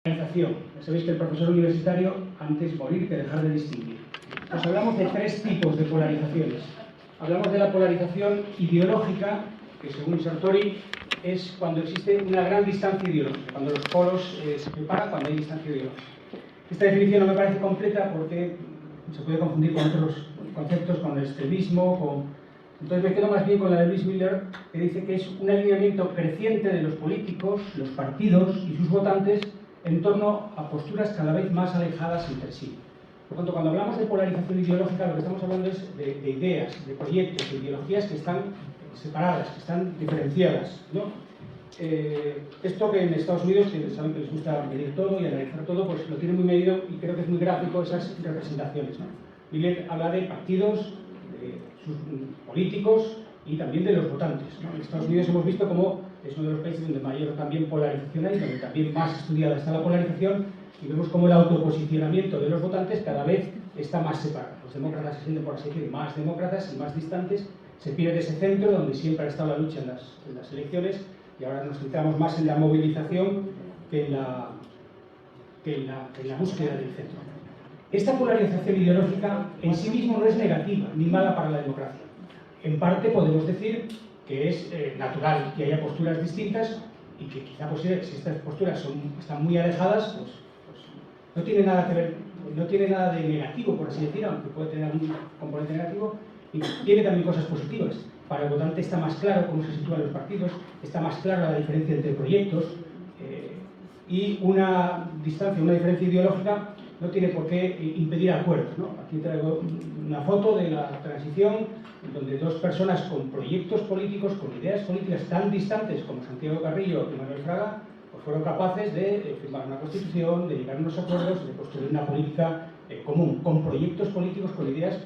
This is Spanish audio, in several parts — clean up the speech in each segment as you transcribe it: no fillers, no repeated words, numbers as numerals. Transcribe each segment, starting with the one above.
Polarización. Sabéis que el profesor universitario antes morir que dejar de distinguir. Pues hablamos de tres tipos de polarizaciones. Hablamos de la polarización ideológica, que según Sartori es cuando existe una gran distancia ideológica, cuando los polos se separan, cuando hay distancia ideológica. Esta definición no me parece completa porque se puede confundir con otros conceptos, con el extremismo, Entonces me quedo más bien con la de Luis Miller, que dice que es un alineamiento creciente de los políticos, los partidos y sus votantes en torno a posturas cada vez más alejadas entre sí. Por tanto, cuando hablamos de polarización ideológica, lo que estamos hablando es de ideas, de proyectos, de ideologías que están separadas, que están diferenciadas, ¿no? Esto que en Estados Unidos, que saben que les gusta medir todo y analizar todo, pues lo tiene muy medido y creo que es muy gráfico esas representaciones, ¿no? Miller habla de partidos, de sus políticos y también de los votantes, ¿no? En Estados Unidos hemos visto cómo es uno de los países donde mayor también polarización hay, donde también más estudiada está la polarización, y vemos cómo el autoposicionamiento de los votantes cada vez está más separado. Los demócratas se sienten, por así decir, más demócratas y más distantes, se pierde ese centro donde siempre ha estado la lucha en las elecciones, y ahora nos centramos más en la movilización que en la búsqueda del centro. Esta polarización ideológica en sí mismo no es negativa ni mala para la democracia. En parte podemos decir que es natural que haya posturas distintas y que quizá pues, si estas posturas están muy alejadas, pues no tiene nada que ver, no tiene nada de negativo, por así decir, aunque puede tener algún componente negativo, y tiene también cosas positivas. Para el votante está más claro cómo se sitúan los partidos, está más clara la diferencia entre proyectos, y una distancia, una diferencia ideológica no tiene por qué impedir acuerdos, ¿no? Aquí traigo una foto de la transición donde dos personas con proyectos políticos, con ideas políticas tan distantes como Santiago Carrillo y Manuel Fraga, pues fueron capaces de firmar una constitución, de llegar a unos acuerdos, de construir una política común, con proyectos políticos, con ideas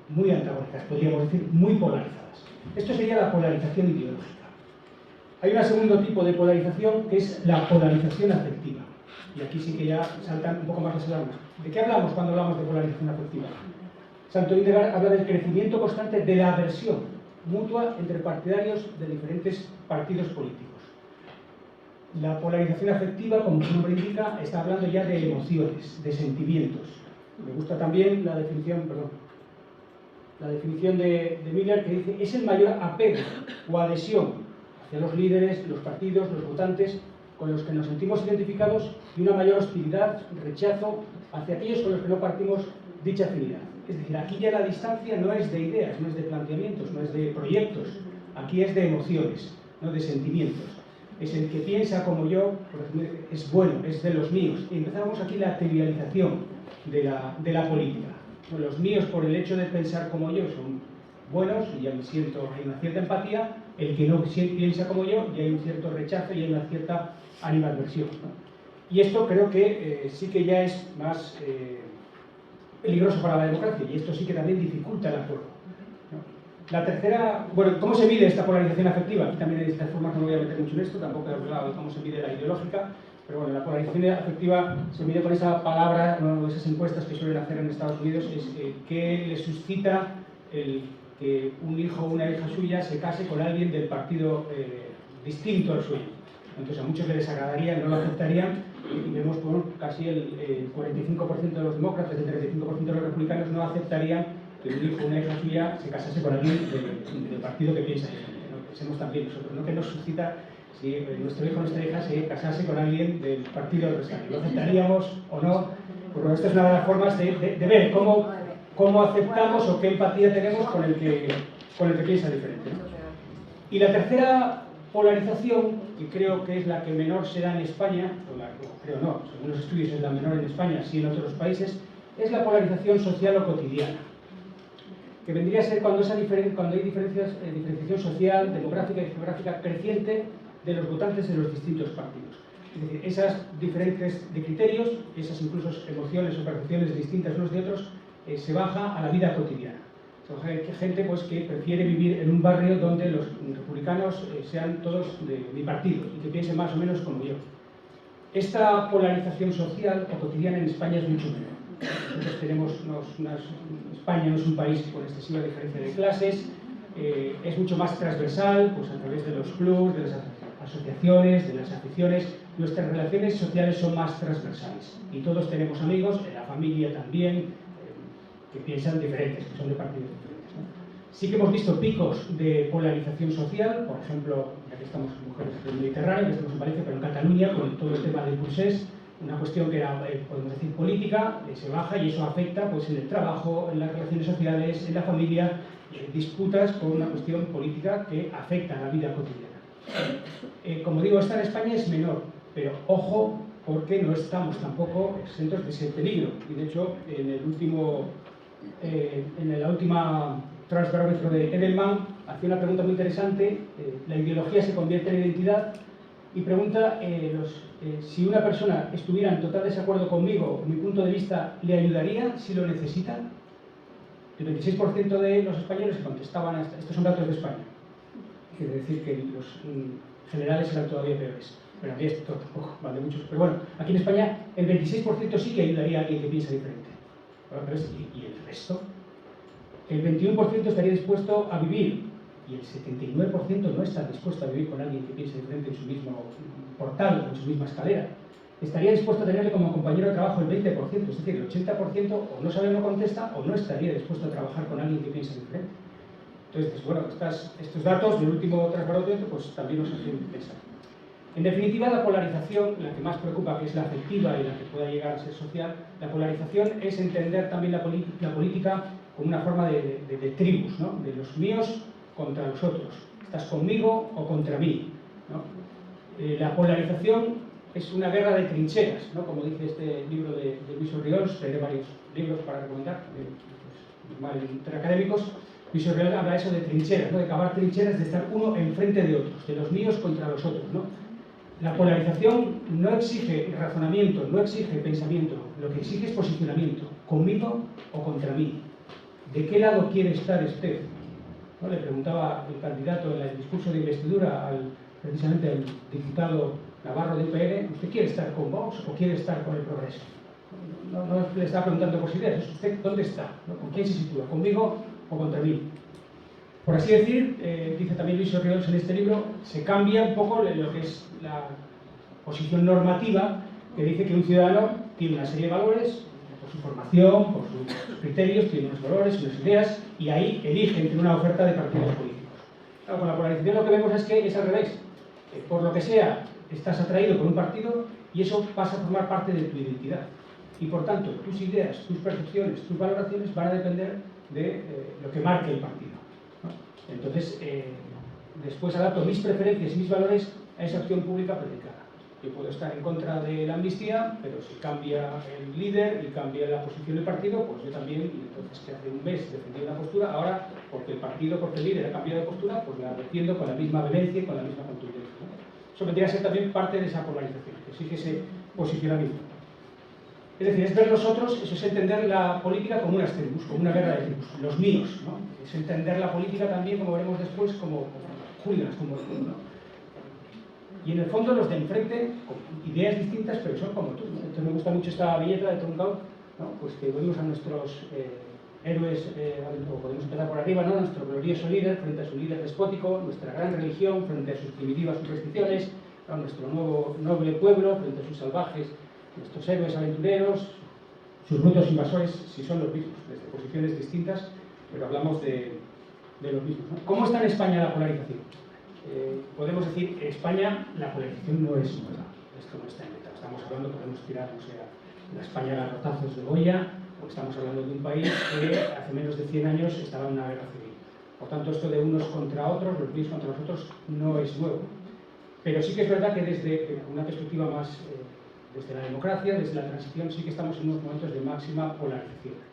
muy antagónicas, podríamos decir, muy polarizadas. Esto sería la polarización ideológica. Hay un segundo tipo de polarización que es la polarización afectiva. Y aquí sí que ya saltan un poco más las alarmas. ¿De qué hablamos cuando hablamos de polarización afectiva? Santo Hildegard habla del crecimiento constante de la aversión mutua entre partidarios de diferentes partidos políticos. La polarización afectiva, como su nombre indica, está hablando ya de emociones, de sentimientos. Me gusta también la definición de Miller, que dice es el mayor apego o adhesión hacia los líderes, los partidos, los votantes con los que nos sentimos identificados y una mayor hostilidad, rechazo hacia aquellos con los que no partimos dicha afinidad. Es decir, aquí ya la distancia no es de ideas, no es de planteamientos, no es de proyectos, aquí es de emociones, no de sentimientos. Es el que piensa como yo, es bueno, es de los míos. Y empezamos aquí la trivialización de la política. Los míos, por el hecho de pensar como yo, son buenos y ya me siento, hay una cierta empatía. El que no piensa como yo, ya hay un cierto rechazo y hay una cierta animadversión, ¿no? Y esto creo que sí que ya es más peligroso para la democracia, y esto sí que también dificulta el acuerdo, ¿no? La tercera, bueno, ¿cómo se mide esta polarización afectiva? Aquí también hay distintas formas, no me voy a meter mucho en esto, tampoco he hablado de cómo se mide la ideológica, pero bueno, la polarización afectiva se mide con esa palabra, una de esas encuestas que suelen hacer en Estados Unidos, es que le suscita el que un hijo o una hija suya se case con alguien del partido distinto al suyo. Entonces a muchos les desagradaría, no lo aceptarían, y vemos como casi el 45% de los demócratas y el 35% de los republicanos no aceptarían que un hijo o una hija suya se casase con alguien del partido que piensa diferente, ¿no? Pensemos también nosotros, no que nos suscita si nuestro hijo o nuestra hija se casase con alguien del partido adversario. ¿Lo aceptaríamos o no? Pues bueno, esta es una de las formas de ver cómo aceptamos o qué empatía tenemos con el que piensa diferente, ¿no? Y la tercera polarización, que creo que es la que menor se da en España, creo no, según los estudios es la menor en España, sí en otros países, es la polarización social o cotidiana, que vendría a ser cuando hay diferenciación social, demográfica y geográfica creciente de los votantes de los distintos partidos. Es decir, esas diferentes de criterios, esas incluso emociones o percepciones distintas unos de otros, se baja a la vida cotidiana. Hay gente pues, que prefiere vivir en un barrio donde los republicanos sean todos de mi partido y que piensen más o menos como yo. Esta polarización social o cotidiana en España es mucho menor. Nosotros tenemos España no es un país con excesiva diferencia de clases, es mucho más transversal, pues a través de los clubs, de las asociaciones, de las aficiones. nuestras relaciones sociales son más transversales y todos tenemos amigos, en la familia también, que piensan diferentes, que son de partidos diferentes, ¿no? Sí que hemos visto picos de polarización social, por ejemplo, ya que estamos mujeres del Mediterráneo, que estamos en Valencia, pero en Cataluña, con todo el tema del procés, una cuestión que era, podemos decir, política, se baja y eso afecta pues, en el trabajo, en las relaciones sociales, en la familia, disputas por una cuestión política que afecta a la vida cotidiana. Como digo, esta en España es menor, pero ojo, porque no estamos tampoco exentos de ese peligro. Y de hecho, en la última Transbarómetro de Edelman, hacía una pregunta muy interesante: la ideología se convierte en identidad, y pregunta si una persona estuviera en total desacuerdo conmigo, mi punto de vista, ¿le ayudaría si lo necesita? El 26% de los españoles que contestaban a estos son datos de España. Quiere decir que los generales eran todavía peores. Pero aquí esto tampoco vale mucho. Pero bueno, aquí en España el 26% sí que ayudaría a alguien que piensa diferente. ¿Y el resto? El 21% estaría dispuesto a vivir, y el 79% no está dispuesto a vivir con alguien que piense diferente en su mismo portal, en su misma escalera. Estaría dispuesto a tenerle como compañero de trabajo el 20%, es decir, el 80% o no sabe o no contesta, o no estaría dispuesto a trabajar con alguien que piense diferente. Entonces, bueno, estos datos del último Transbarómetro pues también nos hacen pensar. En definitiva, la polarización, la que más preocupa, que es la afectiva y la que pueda llegar a ser social, la polarización es entender también la política como una forma de tribus, ¿no? De los míos contra los otros. ¿Estás conmigo o contra mí? ¿No? La polarización es una guerra de trincheras, ¿no? Como dice este libro de Luis Orriols, traeré varios libros para recomendar, pues, entre académicos. Luis Orriols habla eso de trincheras, ¿no? De cavar trincheras, de estar uno enfrente de otros, de los míos contra los otros, ¿no? La polarización no exige razonamiento, no exige pensamiento, lo que exige es posicionamiento, conmigo o contra mí. ¿De qué lado quiere estar usted? ¿No? Le preguntaba el candidato en el discurso de investidura precisamente al diputado Navarro de UPN: ¿usted quiere estar con Vox o quiere estar con el Progreso? No le está preguntando por sus ideas, es usted dónde está, ¿no? ¿Con quién se sitúa? ¿Conmigo o contra mí? Por así decir, dice también Luis Orriols en este libro, se cambia un poco lo que es la posición normativa, que dice que un ciudadano tiene una serie de valores, por su formación, por sus criterios, tiene unos valores, unas ideas, y ahí elige entre una oferta de partidos políticos. Claro, con la polarización lo que vemos es que es al revés. Por lo que sea, estás atraído por un partido y eso pasa a formar parte de tu identidad. Y por tanto, tus ideas, tus percepciones, tus valoraciones van a depender de lo que marque el partido. Entonces, después adapto mis preferencias y mis valores a esa acción pública predicada. Yo puedo estar en contra de la amnistía, pero si cambia el líder y cambia la posición del partido, pues yo también, y entonces que hace un mes defendí una postura, ahora, porque el líder ha cambiado de postura, pues la defiendo con la misma vehemencia y con la misma contundencia, ¿no? Eso vendría a ser también parte de esa polarización, que exige ese posicionamiento. Es decir, es ver los otros, eso es entender la política como unas tribus, como una guerra de tribus, los míos, ¿no? Es entender la política también, como veremos después, como hooligans, como ¿no? Y en el fondo los de enfrente, con ideas distintas, pero son como tú, ¿no? Entonces me gusta mucho esta viñeta de Truncaut, ¿no? Pues que vemos a nuestros héroes, o podemos empezar por arriba, ¿no? Nuestro glorioso líder frente a su líder despótico, nuestra gran religión frente a sus primitivas supersticiones, ¿no? Nuestro nuevo noble pueblo frente a sus salvajes, nuestros héroes aventureros, sus brutos invasores, si son los mismos, desde posiciones distintas, pero hablamos de los mismos, ¿no? ¿Cómo está en España la polarización? Podemos decir que en España la polarización no es nueva, esto no está inventado. Estamos hablando, podemos tirar, o sea, la España a garrotazos de Goya, o estamos hablando de un país que hace menos de 100 años estaba en una guerra civil. Por tanto, esto de unos contra otros, los míos contra los otros, no es nuevo. Pero sí que es verdad que desde una perspectiva más desde la democracia, desde la transición, sí que estamos en unos momentos de máxima polarización.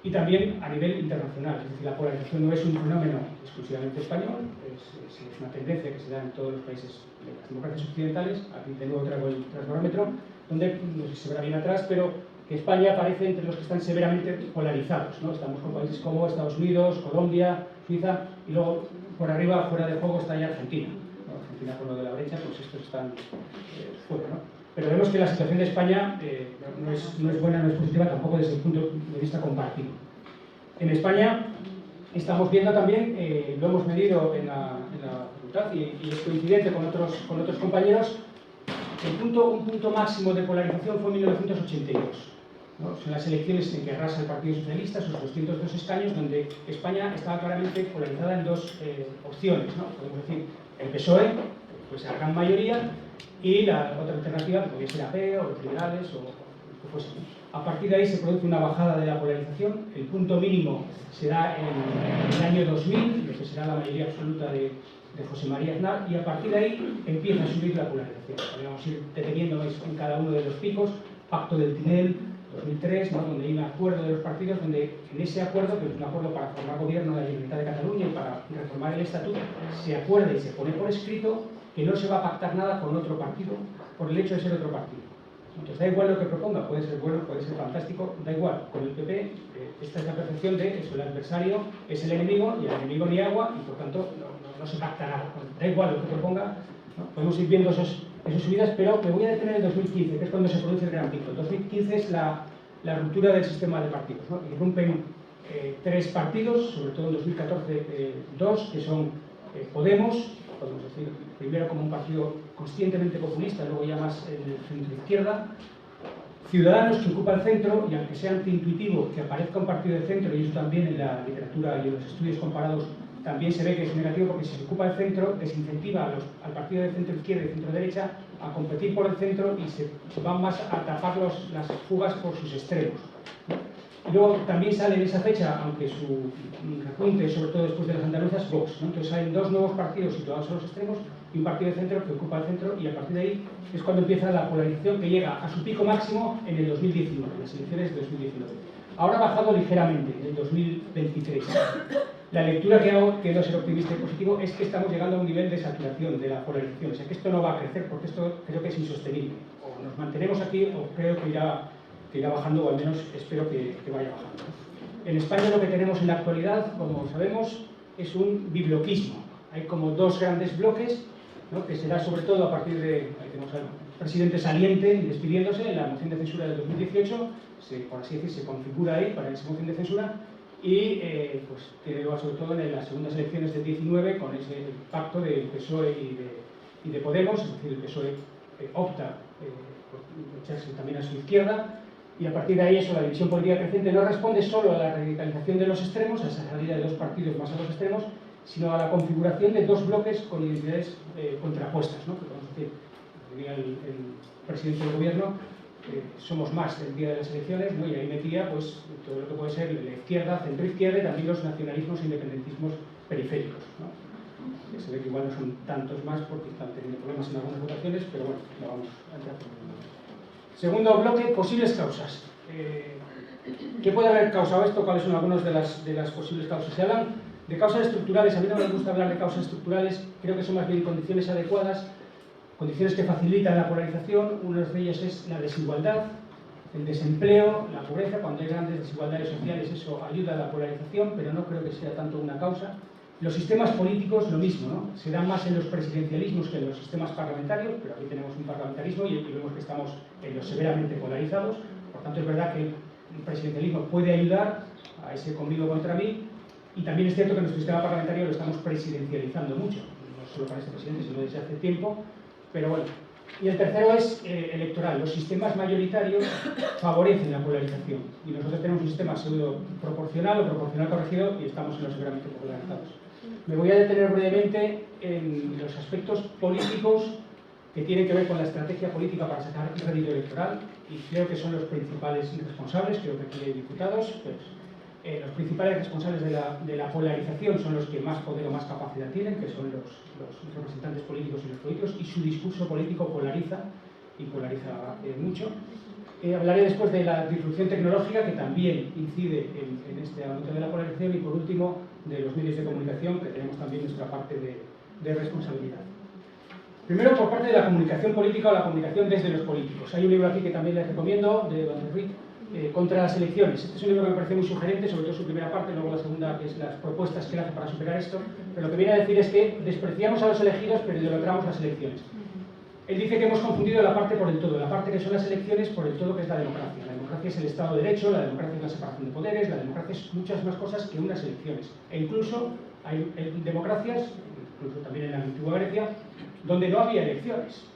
Y también a nivel internacional, es decir, la polarización no es un fenómeno exclusivamente español, es una tendencia que se da en todos los países de las democracias occidentales. Aquí de nuevo traigo el Transbarómetro, donde, no sé si se verá bien atrás, pero que España aparece entre los que están severamente polarizados, ¿no? Estamos con países como Estados Unidos, Colombia, Suiza, y luego por arriba, fuera de juego, está ya Argentina, ¿no? Argentina con lo de la brecha, pues estos están fuera, ¿no? Pero vemos que la situación de España no es buena, no es positiva, tampoco desde el punto de vista compartido. En España estamos viendo también, lo hemos medido en la facultad y es coincidente con otros compañeros, un punto máximo de polarización fue en 1982. ¿No? Son las elecciones en que arrasa el Partido Socialista, sus 202 escaños, donde España estaba claramente polarizada en dos opciones, ¿no? Podemos decir el PSOE, pues a gran mayoría, y la otra alternativa, que podía ser AP o los liberales o lo que fuese. A partir de ahí se produce una bajada de la polarización, el punto mínimo se da en el año 2000, lo que será la mayoría absoluta de José María Aznar, y a partir de ahí empieza a subir la polarización. Podríamos ir deteniéndonos en cada uno de los picos, Pacto del Tinel, 2003, ¿no? Donde hay un acuerdo de los partidos, donde en ese acuerdo, que es un acuerdo para formar gobierno de la Generalitat de Cataluña y para reformar el estatuto, se acuerda y se pone por escrito que no se va a pactar nada con otro partido por el hecho de ser otro partido. Entonces da igual lo que proponga, puede ser bueno, puede ser fantástico, da igual. Con el PP esta es la percepción de eso, el adversario es el enemigo y el enemigo ni agua y por tanto no se pacta nada. Da igual lo que proponga, ¿no? Podemos ir viendo esas subidas, pero me voy a detener en 2015, que es cuando se produce el gran pico. 2015 es la ruptura del sistema de partidos, ¿no? Irrumpen tres partidos, sobre todo en 2014 dos, que son Podemos, podemos decir, primero como un partido conscientemente populista, luego ya más en el centro-izquierda, Ciudadanos, que ocupa el centro, y aunque sea antiintuitivo que aparezca un partido de centro, y eso también en la literatura y en los estudios comparados también se ve que es negativo, porque si se ocupa el centro desincentiva al partido de centro-izquierda y centro-derecha a competir por el centro y se van más a tapar las fugas por sus extremos. Y luego también sale en esa fecha, aunque su repunte, sobre todo después de las andaluzas, Vox, ¿no? Entonces salen dos nuevos partidos situados a los extremos y un partido de centro que ocupa el centro, y a partir de ahí es cuando empieza la polarización que llega a su pico máximo en el 2019, en las elecciones de 2019. Ahora ha bajado ligeramente en el 2023. La lectura que hago, que no ser optimista y positivo, es que estamos llegando a un nivel de saturación de la polarización. O sea que esto no va a crecer porque esto creo que es insostenible. O nos mantenemos aquí o creo que irá bajando, o al menos espero que vaya bajando. En España lo que tenemos en la actualidad, como sabemos, es un bibloquismo. Hay como dos grandes bloques, ¿no? Que será sobre todo a partir de, ahí tenemos al presidente saliente despidiéndose en la moción de censura del 2018, por así decir, se configura ahí para esa moción de censura, y pues tiene lugar sobre todo en las segundas elecciones del 19 con ese pacto del PSOE y de Podemos, es decir, el PSOE opta por echarse también a su izquierda, y a partir de ahí eso, la división política creciente no responde solo a la radicalización de los extremos, a esa salida de dos partidos más a los extremos, sino a la configuración de dos bloques con identidades contrapuestas, ¿no? Que podemos decir, diría el presidente del gobierno, somos más el día de las elecciones, ¿no? Y ahí metía pues todo lo que puede ser la izquierda, centro-izquierda y también los nacionalismos e independentismos periféricos, ¿no? Que se ve que igual no son tantos más porque están teniendo problemas en algunas votaciones, pero bueno, lo vamos a entrar. Segundo bloque, posibles causas. ¿Qué puede haber causado esto? ¿Cuáles son algunas de las posibles causas? Se hablan de causas estructurales. A mí no me gusta hablar de causas estructurales, creo que son más bien condiciones adecuadas, condiciones que facilitan la polarización. Una de ellas es la desigualdad, el desempleo, la pobreza. Cuando hay grandes desigualdades sociales eso ayuda a la polarización, pero no creo que sea tanto una causa. Los sistemas políticos, lo mismo, ¿no? Se dan más en los presidencialismos que en los sistemas parlamentarios, pero aquí tenemos un parlamentarismo y vemos que estamos en los severamente polarizados. Por tanto, es verdad que el presidencialismo puede ayudar a ese conmigo contra mí, y también es cierto que nuestro sistema parlamentario lo estamos presidencializando mucho, no solo para este presidente, sino desde hace tiempo, pero bueno. Y el tercero es electoral. Los sistemas mayoritarios favorecen la polarización y nosotros tenemos un sistema pseudo proporcional o proporcional corregido y estamos en los severamente polarizados. Me voy a detener brevemente en los aspectos políticos que tienen que ver con la estrategia política para sacar el rédito electoral, y creo que son los principales responsables. Creo que aquí hay diputados, pues, los principales responsables de la polarización son los que más poder o más capacidad tienen, que son los representantes políticos y los políticos, y su discurso político polariza, y polariza mucho. Hablaré después de la disrupción tecnológica, que también incide en este ámbito de la polarización, y por último de los medios de comunicación, que tenemos también nuestra parte de responsabilidad. Primero, por parte de la comunicación política o la comunicación desde los políticos. Hay un libro aquí que también les recomiendo, de Van der Riet, contra las elecciones. Este es un libro que me parece muy sugerente, sobre todo su primera parte, luego la segunda, que es las propuestas que él hace para superar esto. Pero lo que viene a decir es que despreciamos a los elegidos, pero idolatramos las elecciones. Él dice que hemos confundido la parte por el todo, la parte que son las elecciones por el todo que es la democracia. La democracia es el Estado de Derecho, la democracia es la separación de poderes, la democracia es muchas más cosas que unas elecciones. E incluso hay democracias, incluso también en la antigua Grecia, donde no había elecciones.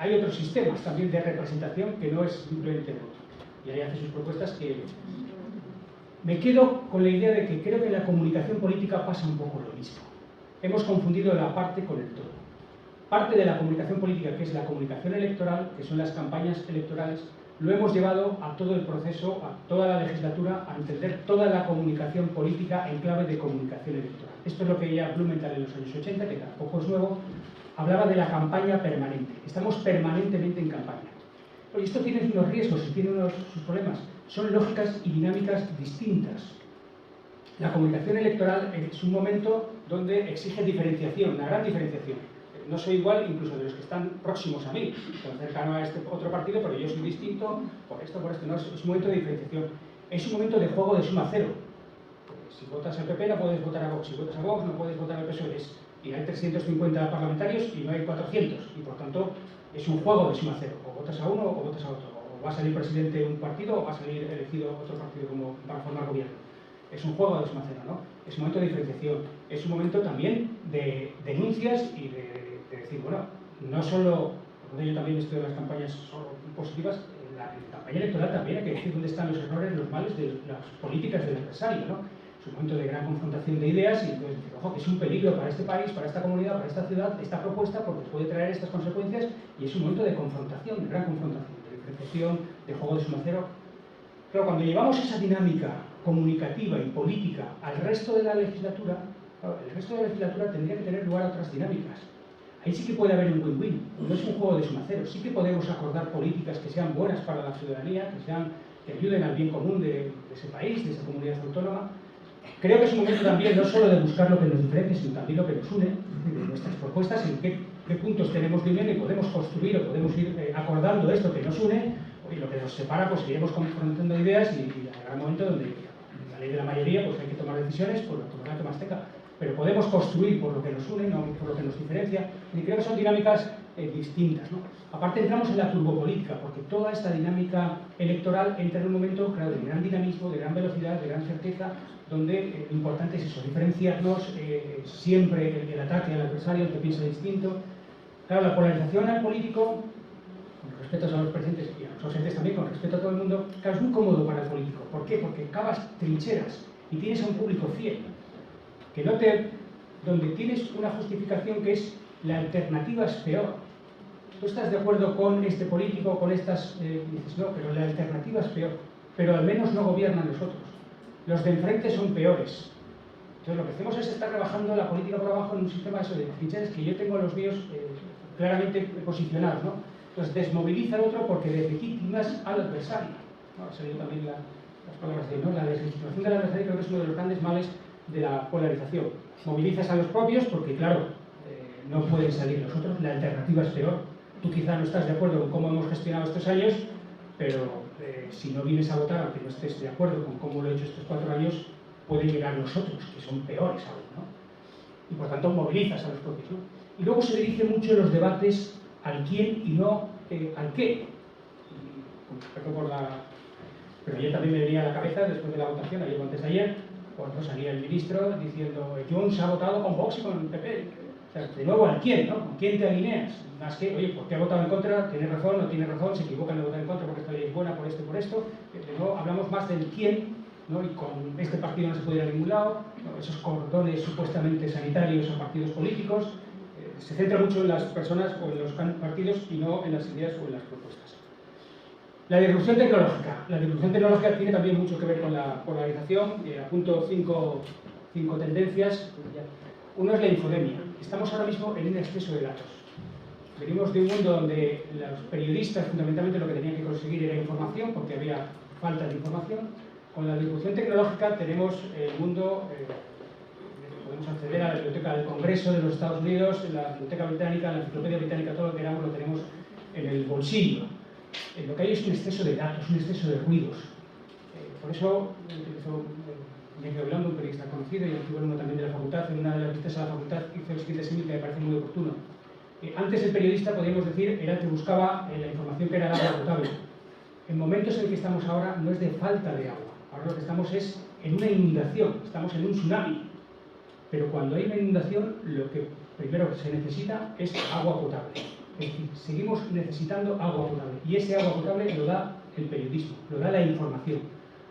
hay otros sistemas también de representación que no es simplemente voto. Y ahí hace sus propuestas que... Me quedo con la idea de que creo que en la comunicación política pasa un poco lo mismo. Hemos confundido la parte con el todo. Parte de la comunicación política, que es la comunicación electoral, que son las campañas electorales, lo hemos llevado a todo el proceso, a toda la legislatura, a entender toda la comunicación política en clave de comunicación electoral. Esto es lo que ya Blumenthal en los años 80, que tampoco es nuevo, hablaba de la campaña permanente. Estamos permanentemente en campaña. Oye, esto tiene unos riesgos y tiene sus problemas. Son lógicas y dinámicas distintas. La comunicación electoral es un momento donde exige diferenciación, una gran diferenciación. No soy igual incluso de los que están próximos a mí, estoy cercano a este otro partido, pero yo soy distinto por esto. No, es un momento de diferenciación. Es un momento de juego de suma cero. Si votas al PP no puedes votar a Vox, si votas a Vox no puedes votar al PSOE. Y hay 350 parlamentarios y no hay 400, y por tanto es un juego de suma cero. O votas a uno o votas a otro. O va a salir presidente de un partido o va a salir elegido otro partido como para formar gobierno. Es un juego de suma cero, ¿no? Es un momento de diferenciación. Es un momento también de denuncias y de decir, bueno, no solo, porque yo también estoy en las campañas positivas, en la campaña electoral también hay que decir dónde están los errores, los males de las políticas del adversario, ¿no? Es un momento de gran confrontación de ideas y entonces decir, ojo, que es un peligro para este país, para esta comunidad, para esta ciudad, esta propuesta, porque puede traer estas consecuencias, y es un momento de confrontación, de gran confrontación, de diferenciación, de juego de suma cero. Pero cuando llevamos esa dinámica comunicativa y política al resto de la legislatura, claro, el resto de la legislatura tendría que tener lugar a otras dinámicas. Ahí sí que puede haber un win-win, no es un juego de suma cero. Sí que podemos acordar políticas que sean buenas para la ciudadanía, que ayuden al bien común de ese país, de esa comunidad autónoma. Creo que es un momento también no solo de buscar lo que nos diferencia, sino también lo que nos une, de nuestras propuestas, en qué puntos tenemos de unión y podemos construir o podemos ir acordando esto que nos une, y lo que nos separa, pues iremos confrontando ideas y habrá un momento donde la ley de la mayoría, pues hay que tomar decisiones por lo que más tenga. Pero podemos construir por lo que nos une, no por lo que nos diferencia, y creo que son dinámicas distintas, ¿no? Aparte entramos en la turbopolítica, porque toda esta dinámica electoral entra en un momento, claro, de gran dinamismo, de gran velocidad, de gran certeza, donde lo importante es eso, diferenciarnos, siempre el ataque al adversario, el que piensa distinto. Claro, la polarización al político, con respeto a los presentes y a los ausentes también, con respeto a todo el mundo, claro, es muy cómodo para el político. ¿Por qué? Porque cavas trincheras y tienes a un público fiel, que donde tienes una justificación que es la alternativa es peor. Tú estás de acuerdo con este político, con estas, dices, no, pero la alternativa es peor, pero al menos no gobiernan los otros. Los de enfrente son peores. Entonces lo que hacemos es estar rebajando la política por abajo en un sistema de trincheras que yo tengo los míos claramente posicionados, ¿no? Entonces desmoviliza al otro porque deslegitimas al adversario, ¿no? Ha salido también las palabras de, ¿no? La deslegitimación del adversario creo que es uno de los grandes males de la polarización. Movilizas a los propios porque, claro, no pueden salir los otros, la alternativa es peor. Tú quizá no estás de acuerdo con cómo hemos gestionado estos años, pero si no vienes a votar, aunque no estés de acuerdo con cómo lo he hecho estos 4 años, pueden llegar los otros, que son peores aún, ¿no? Y por tanto movilizas a los propios, ¿no? Y luego se dirige mucho los debates al quién y no al qué. Pero ayer también me venía a la cabeza, después de la votación, ayer o antes de ayer, cuando salía el ministro diciendo Junts ha votado con Vox y con el PP. O sea, de nuevo, ¿al quién, no? ¿Con quién te alineas? Más que, oye, ¿por qué ha votado en contra? ¿Tiene razón? ¿No tiene razón? ¿Se equivocan de votar en contra porque esta ley es buena por esto y por esto? De nuevo, hablamos más del quién, ¿no? Y con este partido no se puede ir a ningún lado, ¿no? Esos cordones supuestamente sanitarios a partidos políticos. Se centra mucho en las personas o en los partidos y no en las ideas o en las propuestas. La disrupción tecnológica. La disrupción tecnológica tiene también mucho que ver con la polarización. Apunto 5 tendencias. Uno es la infodemia. Estamos ahora mismo en un exceso de datos. Venimos de un mundo donde los periodistas fundamentalmente lo que tenían que conseguir era información, porque había falta de información. Con la disrupción tecnológica tenemos el mundo, podemos acceder a la biblioteca del Congreso de los Estados Unidos, la biblioteca británica, la enciclopedia británica, todo lo que queramos lo tenemos en el bolsillo. Lo que hay es un exceso de datos, un exceso de ruidos. Por eso utilizó Miguel Blando, un periodista conocido, y aquí uno también de la facultad, en una de las visitas a la facultad hizo el siguiente símil que me parece muy oportuno. Antes el periodista, podríamos decir, era el que buscaba la información que era el agua potable. En momentos en que estamos ahora no es de falta de agua. Ahora lo que estamos es en una inundación, estamos en un tsunami. Pero cuando hay una inundación, lo que primero se necesita es agua potable. Es decir, seguimos necesitando agua potable. Y ese agua potable lo da el periodismo, lo da la información.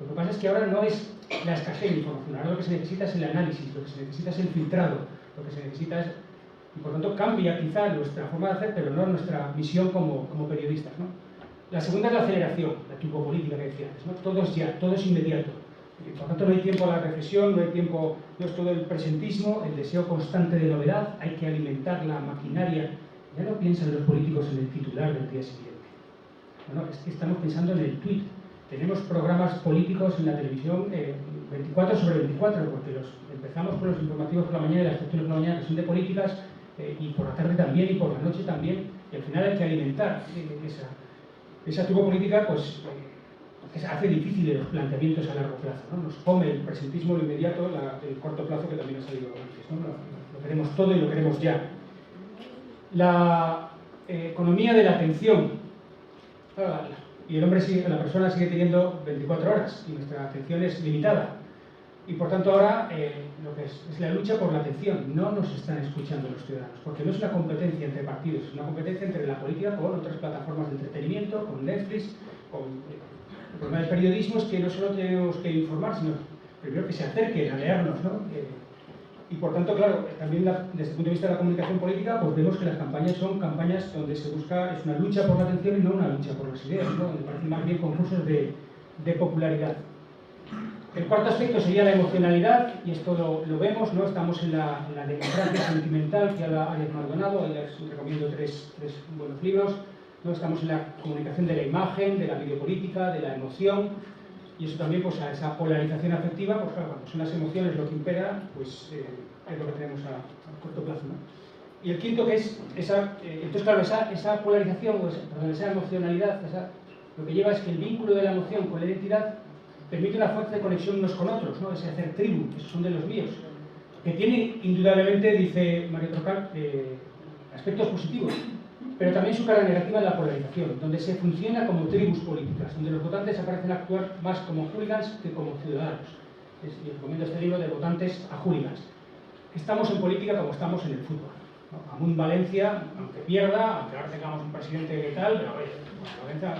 Lo que pasa es que ahora no es la escasez de información, ahora lo que se necesita es el análisis, lo que se necesita es el filtrado, lo que se necesita es... Y por tanto cambia quizá nuestra forma de hacer, pero no nuestra misión como periodistas, ¿no? La segunda es la aceleración, la turbo-política que decía antes, ¿no? Todo es ya, todo es inmediato. Y por tanto no hay tiempo a la reflexión, no hay tiempo, no es todo el presentismo, el deseo constante de novedad, hay que alimentar la maquinaria. Ya no piensan los políticos en el titular del día siguiente. Bueno, es que estamos pensando en el tuit. Tenemos programas políticos en la televisión 24 sobre 24, porque empezamos con los informativos por la mañana y las secciones por la mañana que son de políticas, y por la tarde también y por la noche también, y al final hay que alimentar esa turbo-política, pues hace difíciles los planteamientos a largo plazo, ¿no? Nos come el presentismo lo inmediato, el corto plazo que también ha salido antes, ¿no? Lo queremos todo y lo queremos ya. La economía de la atención. Y el hombre sigue, la persona sigue teniendo 24 horas y nuestra atención es limitada. Y por tanto ahora lo que es la lucha por la atención. No nos están escuchando los ciudadanos, porque no es una competencia entre partidos, es una competencia entre la política con otras plataformas de entretenimiento, con Netflix, con... El problema del periodismo es que no solo tenemos que informar, sino primero que se acerquen a leernos, ¿no? Y por tanto, claro, también desde el punto de vista de la comunicación política, pues vemos que las campañas son campañas donde se busca, es una lucha por la atención y no una lucha por las ideas, ¿no? Donde parecen más bien concursos de popularidad. El cuarto aspecto sería la emocionalidad, y esto lo vemos, ¿no? Estamos en la democracia sentimental, que habla Arias Maldonado, ahí les recomiendo tres buenos libros, ¿no? Estamos en la comunicación de la imagen, de la videopolítica, de la emoción, y eso también, pues, a esa polarización afectiva, pues claro, cuando son las emociones lo que impera, pues es lo que tenemos a corto plazo, ¿no? Y el quinto, que es entonces claro, esa polarización, esa emocionalidad, lo que lleva es que el vínculo de la emoción con la identidad permite una fuerza de conexión unos con otros, ¿no? Ese hacer tribu, esos son de los míos, que tiene indudablemente, dice Mario Trocar, aspectos positivos, pero también su cara negativa en la polarización, donde se funciona como tribus políticas, donde los votantes aparecen a actuar más como hooligans que como ciudadanos. Y recomiendo este libro de Votantes a Hooligans. Estamos en política como estamos en el fútbol, ¿no? Amun Valencia, aunque pierda, aunque ahora tengamos un presidente que tal, pero oye, Valencia...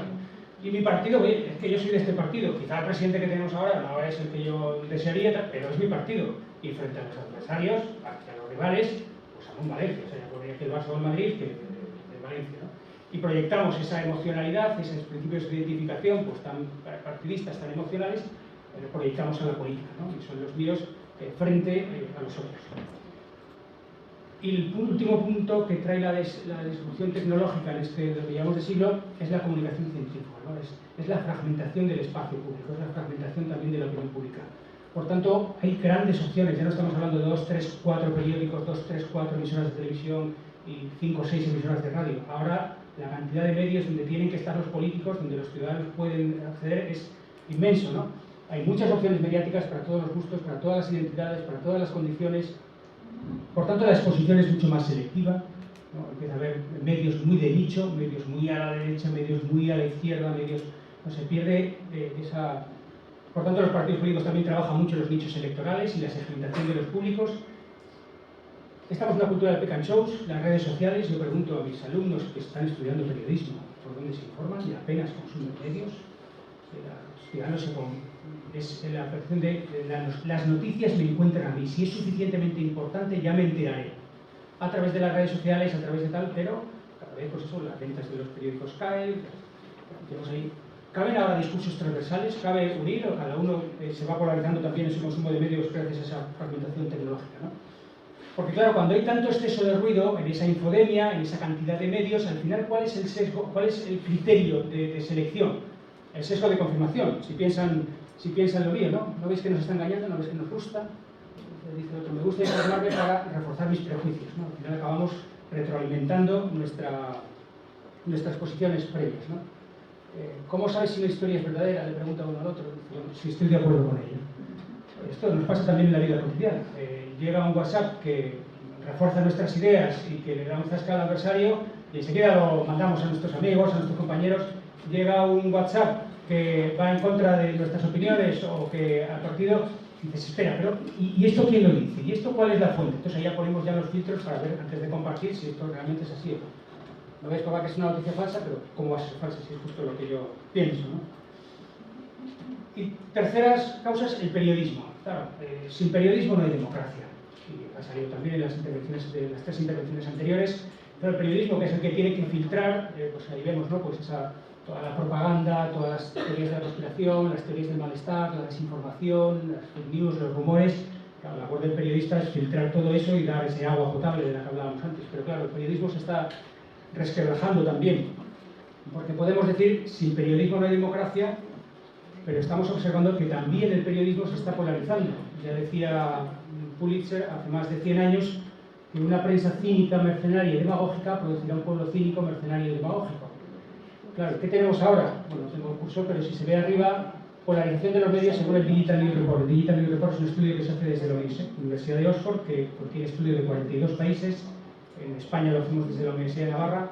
Y mi partido, oye, es que yo soy de este partido, quizá el presidente que tenemos ahora no es el que yo desearía, pero es mi partido. Y frente a los adversarios, hacia los rivales, pues Amun Valencia, o sea, ya podría que el Barça o el Madrid, que de Valencia, ¿no? Y proyectamos esa emocionalidad, esos principios de identificación, pues tan partidistas, tan emocionales, los proyectamos a la política, ¿no? Y son los míos frente a los otros. Y el último punto que trae la disrupción tecnológica en lo que llamamos de siglo es la comunicación científica, ¿no? Es la fragmentación del espacio público, es la fragmentación también de la opinión pública. Por tanto, hay grandes opciones, ya no estamos hablando de 2, 3, 4 periódicos, 2, 3, 4 emisoras de televisión y 5 o 6 emisoras de radio. Ahora, la cantidad de medios donde tienen que estar los políticos, donde los ciudadanos pueden acceder, es inmenso, ¿no? Hay muchas opciones mediáticas para todos los gustos, para todas las identidades, para todas las condiciones. Por tanto, la exposición es mucho más selectiva, ¿no? Empieza a haber medios muy de nicho, medios muy a la derecha, medios muy a la izquierda, medios... No se pierde esa... Por tanto, los partidos políticos también trabajan mucho los nichos electorales y la segmentación de los públicos. Estamos en una cultura de pick and shows, las redes sociales. Yo pregunto a mis alumnos que están estudiando periodismo por dónde se informan y apenas consumen medios. Los ciudadanos es la percepción de las noticias me encuentran a mí. Si es suficientemente importante, ya me enteraré. A través de las redes sociales, a través de tal, pero cada vez, pues eso, las ventas de los periódicos caen. Tenemos ahí. ¿Caben ahora discursos transversales? ¿Cabe unir o cada uno se va polarizando también en su consumo de medios gracias a esa fragmentación tecnológica, ¿no? Porque claro, cuando hay tanto exceso de ruido, en esa infodemia, en esa cantidad de medios, al final, ¿cuál es el sesgo, cuál es el criterio de selección? El sesgo de confirmación, si piensan lo mío, ¿no? ¿No veis que nos está engañando? ¿No veis que nos gusta? Dice el otro, me gusta informarme para reforzar mis prejuicios, ¿no? Al final acabamos retroalimentando nuestras posiciones previas, ¿no? ¿Cómo sabes si una historia es verdadera? Le pregunta uno al otro. Bueno, si estoy de acuerdo con ella. Esto nos pasa también en la vida cotidiana. Llega un WhatsApp que refuerza nuestras ideas y que le da un zasca al adversario y enseguida lo mandamos a nuestros amigos, a nuestros compañeros. Llega un WhatsApp que va en contra de nuestras opiniones o que al partido dices, espera, pero ¿y esto quién lo dice? ¿Y esto cuál es la fuente? Entonces ahí ya ponemos ya los filtros para ver, antes de compartir, si esto realmente es así o no. No veis papá que es una noticia falsa, pero ¿cómo va a ser falsa si es justo lo que yo pienso, ¿no? Y terceras causas, el periodismo. Claro, sin periodismo no hay democracia. Y ha salido también en las intervenciones de las tres intervenciones anteriores. Pero el periodismo, que es el que tiene que filtrar, pues ahí vemos, ¿no? Pues toda la propaganda, todas las teorías de la conspiración, las teorías del malestar, la desinformación, las fake news, los rumores. Claro, la labor del periodista es filtrar todo eso y dar ese agua potable de la que hablábamos antes. Pero claro, el periodismo se está resquebrajando también. Porque podemos decir, sin periodismo no hay democracia, pero estamos observando que también el periodismo se está polarizando. Ya decía Pulitzer hace más de 100 años que una prensa cínica, mercenaria y demagógica producirá un pueblo cínico, mercenario y demagógico. Claro, ¿qué tenemos ahora? Bueno, no tengo el curso, pero si se ve arriba, polarización de los medios según el Digital News Report. El Digital News Report es un estudio que se hace desde la Universidad de Oxford, que contiene estudios de 42 países. En España lo hacemos desde la Universidad de Navarra.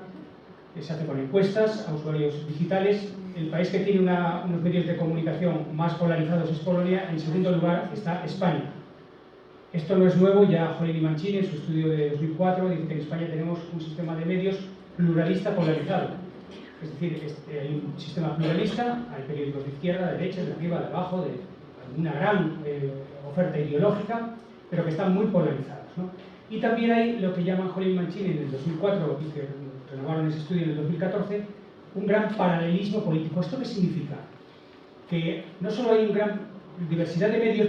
Se hace con encuestas a usuarios digitales. El país que tiene unos medios de comunicación más polarizados es Polonia. En segundo lugar está España. Esto no es nuevo, ya Jolini Mancini en su estudio de 2004 dice que en España tenemos un sistema de medios pluralista polarizado. Es decir, hay un sistema pluralista, hay periódicos de izquierda, de derecha, de arriba, de abajo, de una gran oferta ideológica, pero que están muy polarizados, ¿no? Y también hay lo que llaman Jolini Mancini en el 2004 y que renovaron ese estudio en el 2014, un gran paralelismo político. ¿Esto qué significa? Que no solo hay una gran diversidad de medios,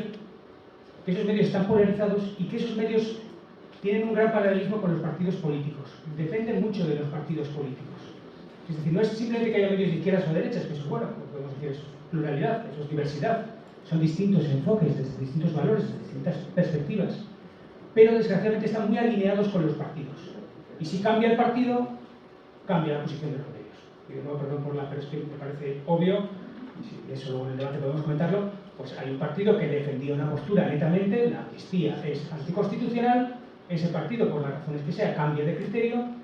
que esos medios están polarizados y que esos medios tienen un gran paralelismo con los partidos políticos. Dependen mucho de los partidos políticos. Es decir, no es simplemente que haya medios de izquierdas o derechas, que eso es bueno, podemos decir, eso es pluralidad, eso es diversidad. Son distintos enfoques, desde distintos valores, desde distintas perspectivas. Pero desgraciadamente están muy alineados con los partidos. Y si cambia el partido, cambia la posición de los medios. Y de nuevo, perdón por pero es que me parece obvio, y si eso luego en el debate podemos comentarlo, pues hay un partido que defendía una postura netamente, la amnistía es anticonstitucional, ese partido, por las razones que sea, cambia de criterio,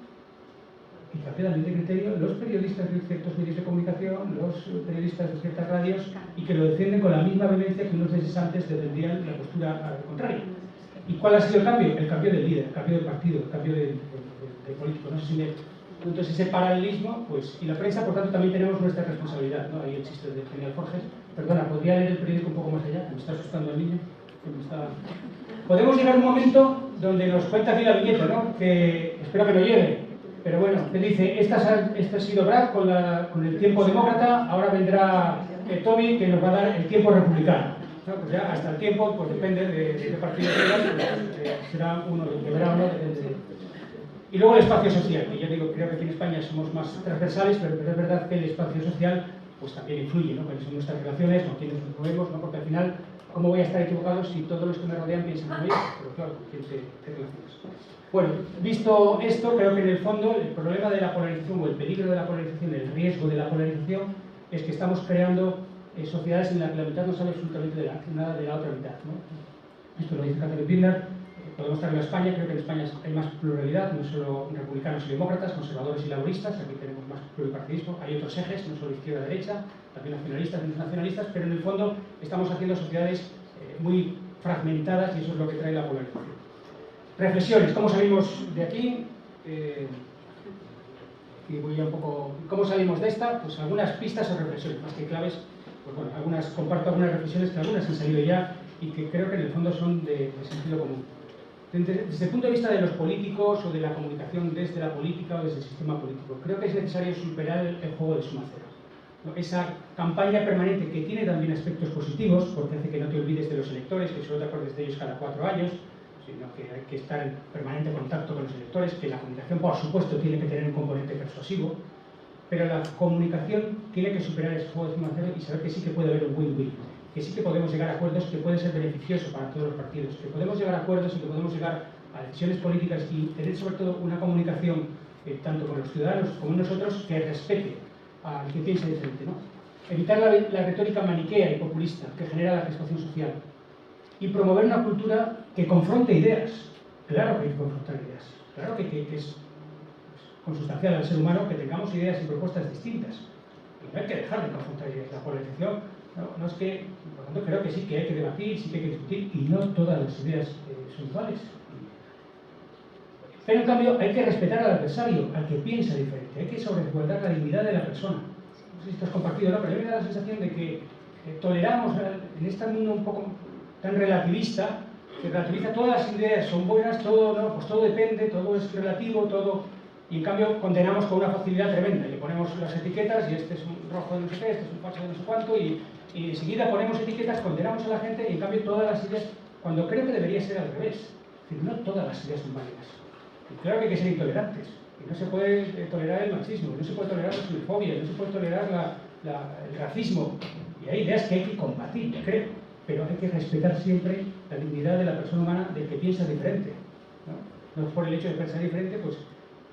y cambia también de criterio los periodistas de ciertos medios de comunicación, los periodistas de ciertas radios, y que lo defienden con la misma vehemencia que unos meses antes defendían la postura contraria. ¿Y cuál ha sido el cambio? El cambio del líder, el cambio del partido, el cambio de político. No sé si me... Entonces ese paralelismo, pues, y la prensa, por tanto, también tenemos nuestra responsabilidad, ¿no? Ahí el chiste de Genial Forges. Perdona, ¿podría leer el periódico un poco más allá? Me está asustando el niño. Podemos llegar a un momento donde nos cuenta aquí la viñeta, ¿no? Que espero que no llegue, pero bueno, te dice, esta ha sido Brad con el tiempo demócrata, ahora vendrá Toby que nos va a dar el tiempo republicano. ¿No? Pues ya hasta el tiempo, pues depende de qué partido quieras, pues, será uno que verá o no, depende de... Y luego el espacio social, que yo digo, creo que aquí en España somos más transversales, pero es verdad que el espacio social pues también influye, ¿no? Cuáles son nuestras relaciones, con quiénes nos movemos, ¿no? Porque al final, ¿cómo voy a estar equivocado si todos los que me rodean piensan como yo? Pero claro, ¿con quién te relacionas? Bueno, visto esto, creo que en el fondo el problema de la polarización o el peligro de la polarización, el riesgo de la polarización, es que estamos creando sociedades en las que la mitad no sabe absolutamente nada de la otra mitad, ¿no? Esto lo dice Catherine Pindar. Podemos traerlo a España, creo que en España hay más pluralidad, no solo republicanos y demócratas, conservadores y laboristas, aquí tenemos más pluripartidismo, hay otros ejes, no solo izquierda-derecha, también nacionalistas y nacionalistas, pero en el fondo estamos haciendo sociedades muy fragmentadas y eso es lo que trae la polarización. Reflexiones, ¿cómo salimos de aquí? Y voy a un poco... ¿Cómo salimos de esta? Pues algunas pistas o reflexiones, más que claves, pues bueno, comparto algunas reflexiones que algunas han salido ya y que creo que en el fondo son de sentido común. Desde el punto de vista de los políticos o de la comunicación desde la política o desde el sistema político, creo que es necesario superar el juego de suma cero, ¿no? Esa campaña permanente que tiene también aspectos positivos, porque hace que no te olvides de los electores, que solo te acuerdes de ellos cada 4 años, sino que hay que estar en permanente contacto con los electores, que la comunicación, por supuesto, tiene que tener un componente persuasivo, pero la comunicación tiene que superar ese juego de suma cero y saber que sí que puede haber un win-win, que sí que podemos llegar a acuerdos que pueden ser beneficiosos para todos los partidos, que podemos llegar a acuerdos y que podemos llegar a decisiones políticas y tener sobre todo una comunicación tanto con los ciudadanos como nosotros que respete al que piense diferente, ¿no? Evitar la retórica maniquea y populista que genera la crispación social y promover una cultura que confronte ideas. Claro que hay que confrontar ideas, claro que es consustancial al ser humano que tengamos ideas y propuestas distintas. Y no hay que dejar de confrontar ideas. La polarización no es que, por tanto, creo que sí que hay que debatir, sí que hay que discutir, y no todas las ideas son iguales. Pero en cambio hay que respetar al adversario, al que piensa diferente, hay que sobresaltar la dignidad de la persona. No sé si esto es compartido, ¿no? Pero a mí me da la sensación de que toleramos en este mundo un poco tan relativista, que relativiza todas las ideas, son buenas, todo, ¿no? Pues todo depende, todo es relativo, todo... Y en cambio condenamos con una facilidad tremenda, y le ponemos las etiquetas, y este es un rojo de no sé qué, este es un facho de no sé cuánto, y enseguida ponemos etiquetas, condenamos a la gente, y en cambio todas las ideas, cuando creo que debería ser al revés. Es decir, no todas las ideas son válidas. Y claro que hay que ser intolerantes, y no se puede tolerar el machismo, no se puede tolerar la xenofobia, no se puede tolerar el racismo, y hay ideas que hay que combatir, creo, pero hay que respetar siempre la dignidad de la persona humana del que piensa diferente, ¿no? No por el hecho de pensar diferente, pues...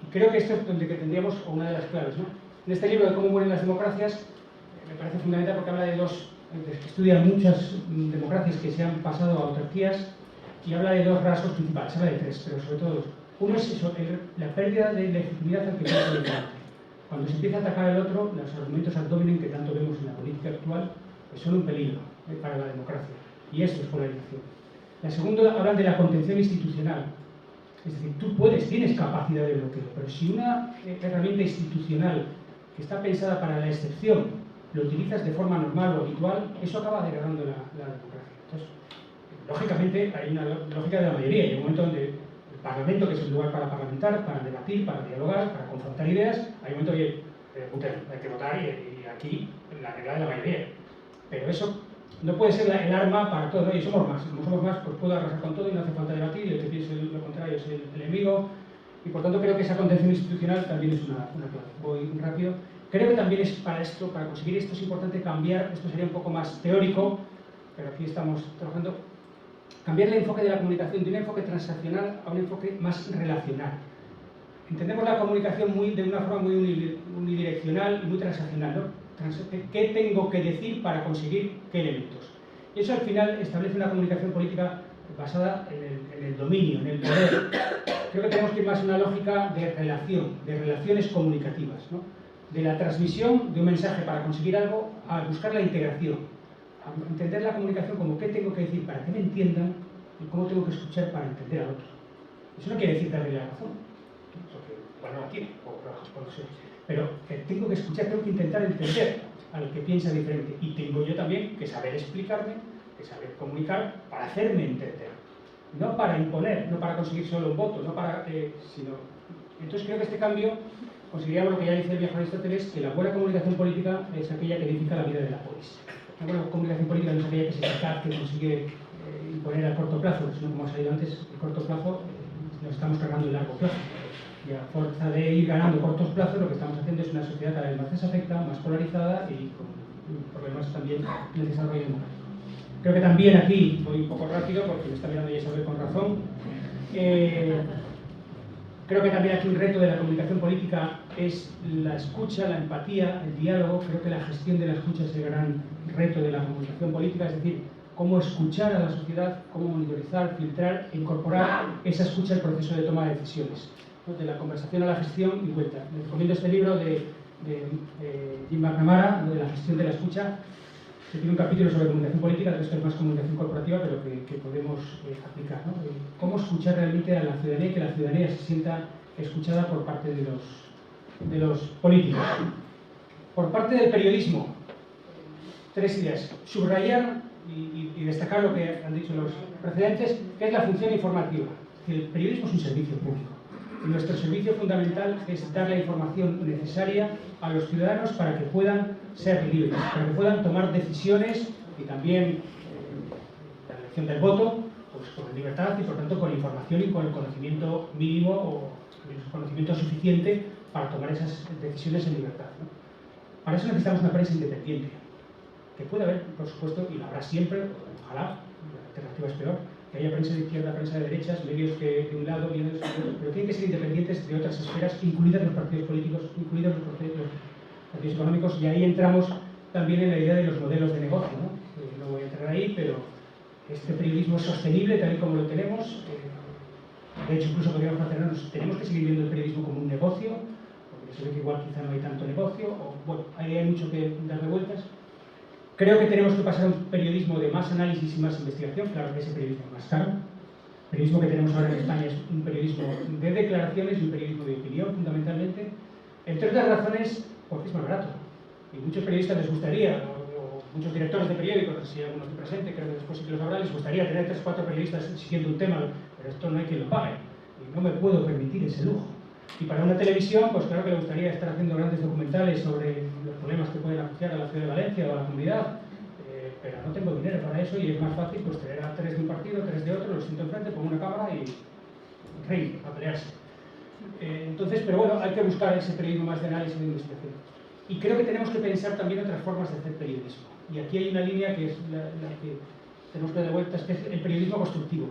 Y creo que esto es donde tendríamos una de las claves, ¿no? En este libro de cómo mueren las democracias, me parece fundamental porque habla de estudia muchas democracias que se han pasado a autarquías y habla de dos rasgos principales, habla de tres, pero sobre todo dos. Uno es eso, la pérdida de legitimidad al que piensa diferente. Cuando se empieza a atacar al otro, los argumentos ad hominem que tanto vemos en la política actual pues son un peligro para la democracia. Y esto es polarización. La segunda habla de la contención institucional. Es decir, tú tienes capacidad de bloqueo, pero si una herramienta institucional que está pensada para la excepción lo utilizas de forma normal o habitual, eso acaba degradando la democracia. Entonces, lógicamente, hay una lógica de la mayoría. Hay un momento donde el Parlamento, que es el lugar para parlamentar, para debatir, para dialogar, para confrontar ideas, hay un momento que hay que votar y aquí la regla de la mayoría. Pero eso no puede ser el arma para todo, ¿no? Y somos más. Como somos más, pues puedo arrasar con todo y no hace falta debatir, y el que piense lo contrario es el enemigo. Y por tanto creo que esa contención institucional también es una clave. Voy rápido. Creo que también es para conseguir esto es importante cambiar, esto sería un poco más teórico, pero aquí estamos trabajando, cambiar el enfoque de la comunicación de un enfoque transaccional a un enfoque más relacional. Entendemos la comunicación de una forma muy unidireccional y muy transaccional, ¿no? ¿Qué tengo que decir para conseguir qué elementos? Y eso al final establece una comunicación política basada en el dominio, en el poder. Creo que tenemos que ir más a una lógica de relación, de relaciones comunicativas, ¿no? De la transmisión de un mensaje para conseguir algo a buscar la integración, a entender la comunicación como qué tengo que decir para que me entiendan y cómo tengo que escuchar para entender al otro. Eso no quiere decir darle la razón, porque bueno, no la tiene, pero tengo que escuchar, tengo que intentar entender al que piensa diferente, y tengo yo también que saber explicarme, que saber comunicar para hacerme entender, no para imponer, no para conseguir solo un voto, no para, sino... Entonces creo que este cambio conseguiríamos lo que ya dice el viejo Aristóteles, que la buena comunicación política es aquella que edifica la vida de la polis. La buena comunicación política no es aquella que se eficaz, que consigue imponer a corto plazo, sino como ha salido antes, el corto plazo nos estamos cargando el largo plazo. Y a fuerza de ir ganando cortos plazos, lo que estamos haciendo es una sociedad cada vez más desafecta, más polarizada y con problemas también en el desarrollo democrático. Creo que también aquí, voy un poco rápido porque me está mirando Isabel con razón, creo que también aquí un reto de la comunicación política es la escucha, la empatía, el diálogo. Creo que la gestión de la escucha es el gran reto de la comunicación política, es decir, cómo escuchar a la sociedad, cómo monitorizar, filtrar e incorporar esa escucha al proceso de toma de decisiones. De la conversación a la gestión y cuenta. Les recomiendo este libro de Jim McNamara, de la gestión de la escucha, que tiene un capítulo sobre comunicación política, que esto es más comunicación corporativa, pero que podemos aplicar, ¿no? Cómo escuchar realmente a la ciudadanía y que la ciudadanía se sienta escuchada por parte de los políticos. Por parte del periodismo, tres ideas. Subrayar y destacar lo que han dicho los precedentes, que es la función informativa. El periodismo es un servicio público. Y nuestro servicio fundamental es dar la información necesaria a los ciudadanos para que puedan ser libres, para que puedan tomar decisiones y también la elección del voto, pues con libertad y por tanto con información y con el conocimiento mínimo o el conocimiento suficiente para tomar esas decisiones en libertad, ¿no? Para eso necesitamos una prensa independiente, que puede haber, por supuesto, y lo habrá siempre, ojalá, la alternativa es peor, que haya prensa de izquierda, prensa de derechas, medios que de un lado, medios de otro, pero tienen que ser independientes de otras esferas, incluidas los partidos políticos, incluidos los partidos económicos, y ahí entramos también en la idea de los modelos de negocio, ¿no? No voy a entrar ahí, pero este periodismo es sostenible tal y como lo tenemos. De hecho, incluso podríamos plantearnos, tenemos que seguir viendo el periodismo como un negocio, porque se ve que igual quizá no hay tanto negocio, o bueno, ahí hay mucho que darle vueltas. Creo que tenemos que pasar a un periodismo de más análisis y más investigación, claro que ese periodismo es más caro, periodismo que tenemos ahora en España es un periodismo de declaraciones y un periodismo de opinión, fundamentalmente, entre otras razones, porque es más barato. Y muchos periodistas les gustaría, o muchos directores de periódicos, no sé si hay alguno aquí presente, creo que después sí que los habrá, les gustaría tener 3 o 4 periodistas siguiendo un tema, pero esto no hay quien lo pague. Y no me puedo permitir ese lujo. Y para una televisión, pues claro que le gustaría estar haciendo grandes documentales sobre los problemas que pueden afectar a la ciudad de Valencia o a la comunidad, pero no tengo dinero para eso y es más fácil pues traer a 3 de un partido, 3 de otro, los siento enfrente, pongo una cámara y rey, a pelearse. Entonces, pero bueno, hay que buscar ese periodismo más de análisis y de investigación. Y creo que tenemos que pensar también otras formas de hacer periodismo. Y aquí hay una línea que es la que tenemos que dar de vuelta, que es el periodismo constructivo.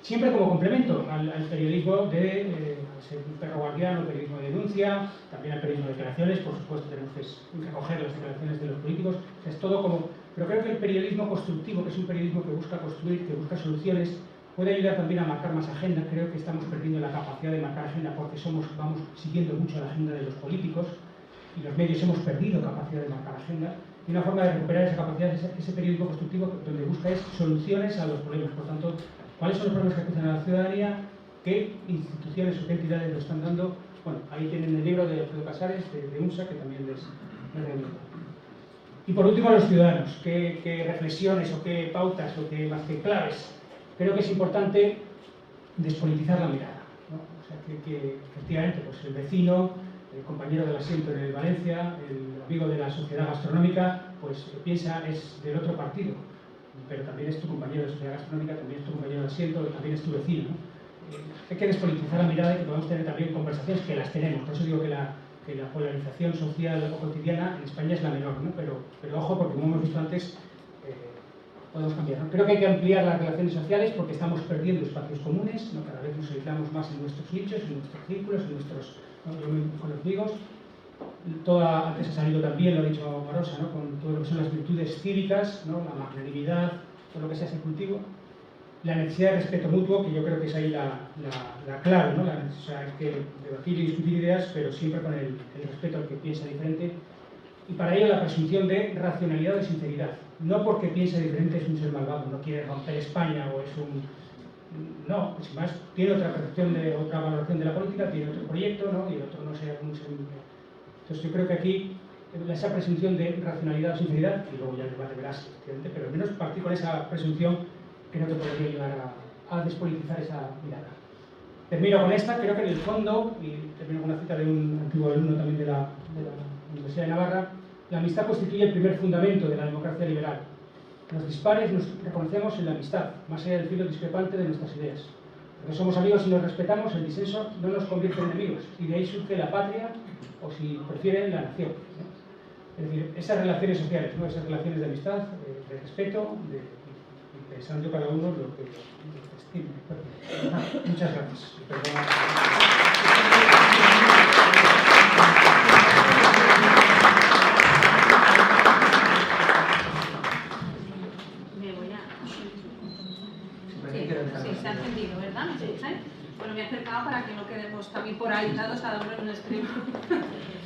Siempre como complemento al periodismo de ser un perro guardiano, el periodismo de denuncia, también al periodismo de declaraciones, por supuesto tenemos que recoger las declaraciones de los políticos, es todo como... Pero creo que el periodismo constructivo, que es un periodismo que busca construir, que busca soluciones, puede ayudar también a marcar más agenda. Creo que estamos perdiendo la capacidad de marcar agenda porque vamos siguiendo mucho la agenda de los políticos y los medios hemos perdido capacidad de marcar agenda. Y una forma de recuperar esa capacidad es ese periodismo constructivo donde busca es soluciones a los problemas. Por tanto, ¿cuáles son los problemas que afectan a la ciudadanía? ¿Qué instituciones o qué entidades lo están dando? Bueno, ahí tienen el libro de Alfredo Casares, de UNSA, que también les recomiendo. Y por último, a los ciudadanos. ¿Qué reflexiones o qué pautas o qué más que claves? Creo que es importante despolitizar la mirada, ¿no? O sea, que efectivamente pues el vecino, el compañero del asiento en el Valencia, el amigo de la sociedad gastronómica, pues piensa es del otro partido, pero también es tu compañero de sociedad gastronómica, también es tu compañero de asiento, también es tu vecino, ¿no? Hay que despolitizar la mirada y que podamos tener también conversaciones, que las tenemos. Por eso digo que la polarización social o cotidiana en España es la menor, ¿no? Pero ojo, porque como hemos visto antes, podemos cambiar, ¿no? Creo que hay que ampliar las relaciones sociales porque estamos perdiendo espacios comunes, ¿no? Cada vez nos aislamos más en nuestros nichos, en nuestros círculos, en nuestros, ¿no? Con los amigos. Antes ha salido también, lo ha dicho Marosa, ¿no? Con todo lo que son las virtudes cívicas, ¿no? La magnanimidad, todo lo que sea ese cultivo. La necesidad de respeto mutuo, que yo creo que es ahí la clave, ¿no? O sea, hay que debatir y discutir ideas, pero siempre con el respeto al que piensa diferente. Y para ello la presunción de racionalidad o de sinceridad. No porque piense diferente es un ser malvado, no quiere romper España o es un... No, sin más, tiene otra percepción, otra valoración de la política, tiene otro proyecto, ¿no? Y el otro no sea un ser... Entonces yo creo que aquí esa presunción de racionalidad o sinceridad, y luego ya el debate verás, pero al menos partir con esa presunción creo que podría ayudar a despolitizar esa mirada. Termino con esta, creo que en el fondo, y termino con una cita de un antiguo alumno también de la Universidad de Navarra, la amistad constituye el primer fundamento de la democracia liberal. Los dispares nos reconocemos en la amistad, más allá del filo discrepante de nuestras ideas. Porque somos amigos y nos respetamos, el disenso no nos convierte en enemigos, y de ahí surge la patria, o si prefieren, la nación, ¿no? Es decir, esas relaciones sociales, ¿no? Esas relaciones de amistad, de respeto, pensando cada uno lo que estime. Muchas gracias. Sí, se ha encendido, ¿verdad? ¿Me escucháis? Bueno, me he acercado para que no quedemos también por ahí dados cada uno en un extremo.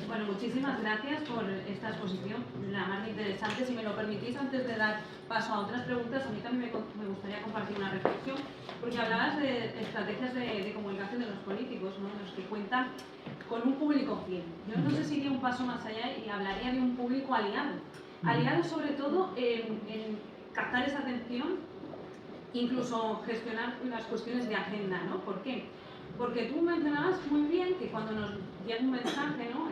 Bueno, muchísimas gracias por esta exposición, la más interesante. Si me lo permitís, antes de dar paso a otras preguntas, a mí también me gustaría compartir una reflexión, porque hablabas de estrategias de comunicación de los políticos, ¿no? De los que cuentan con un público fiel. Yo no sé si iría un paso más allá y hablaría de un público aliado. Aliado sobre todo en captar esa atención, incluso gestionar las cuestiones de agenda, ¿no? ¿Por qué? Porque tú mencionabas muy bien que cuando nos llega un mensaje, ¿no?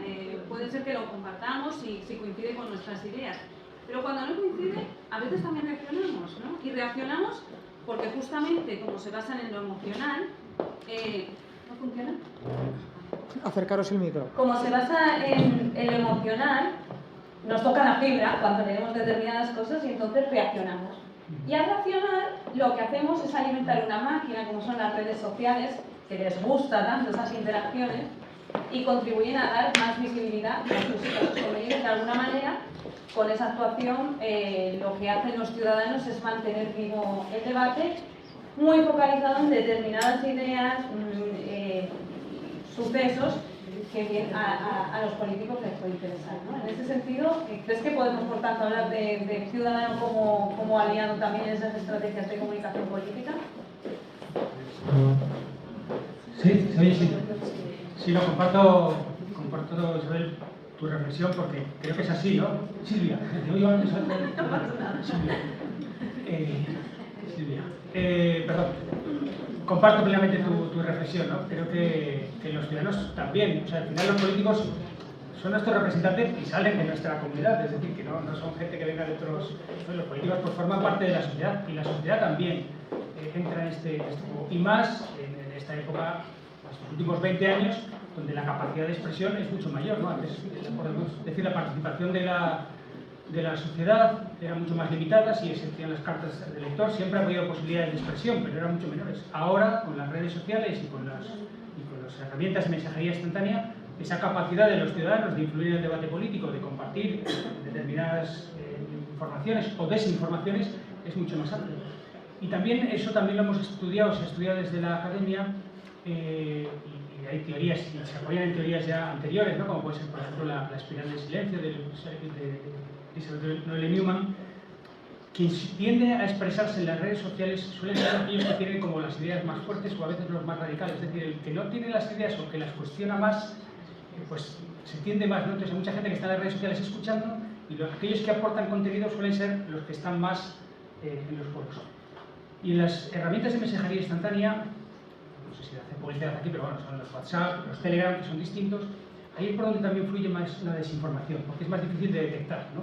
Puede ser que lo compartamos si coincide con nuestras ideas, pero cuando no coincide, a veces también reaccionamos, ¿no? Y reaccionamos porque justamente como se basan en lo emocional, ¿no funciona? Acercaros el micro. Como se basa en lo emocional, nos toca la fibra cuando leemos determinadas cosas y entonces reaccionamos. Y al reaccionar, lo que hacemos es alimentar una máquina, como son las redes sociales, que les gusta tanto esas interacciones, y contribuyen a dar más visibilidad a sus casos. Como ellos, de alguna manera, con esa actuación, lo que hacen los ciudadanos es mantener vivo el debate, muy focalizado en determinadas ideas, sucesos, que a los políticos les puede interesar, ¿no? En ese sentido, ¿crees que podemos, por tanto, hablar de ciudadano como aliado también en esas estrategias de comunicación política? Sí, sí. Sí, lo comparto, Isabel, tu reflexión, porque creo que es así, ¿no? Silvia, te oigo antes. Silvia, perdón. Comparto plenamente tu reflexión, ¿no? Creo que los ciudadanos también, o sea, al final los políticos son nuestros representantes y salen de nuestra comunidad, es decir, que no son gente que venga de otros. Los políticos pues forman parte de la sociedad y la sociedad también entra en este juego. Y más en esta época, estos últimos 20 años, donde la capacidad de expresión es mucho mayor, ¿no? Antes, podemos decir, la participación de la sociedad era mucho más limitada, si existían las cartas de elector, siempre ha habido posibilidades de expresión, pero eran mucho menores. Ahora, con las redes sociales y con las herramientas de mensajería instantánea, esa capacidad de los ciudadanos de influir en el debate político, de compartir determinadas informaciones o desinformaciones, es mucho más amplia. Y también eso también lo hemos estudiado, se ha estudiado desde la academia, y hay teorías, y se apoyan en teorías ya anteriores, ¿no? Como puede ser, por ejemplo, la espiral del silencio de Elizabeth Noelle Neumann. Quien tiende a expresarse en las redes sociales suelen ser aquellos que tienen como las ideas más fuertes o a veces los más radicales. Es decir, el que no tiene las ideas o que las cuestiona más, pues se tiende más, ¿no? Entonces hay mucha gente que está en las redes sociales escuchando, y aquellos que aportan contenido suelen ser los que están más en los foros. Y en las herramientas de mensajería instantánea, no sé si hace publicidad aquí, pero bueno, son los WhatsApp, los Telegram, que son distintos, ahí es por donde también fluye más la desinformación, porque es más difícil de detectar, ¿no?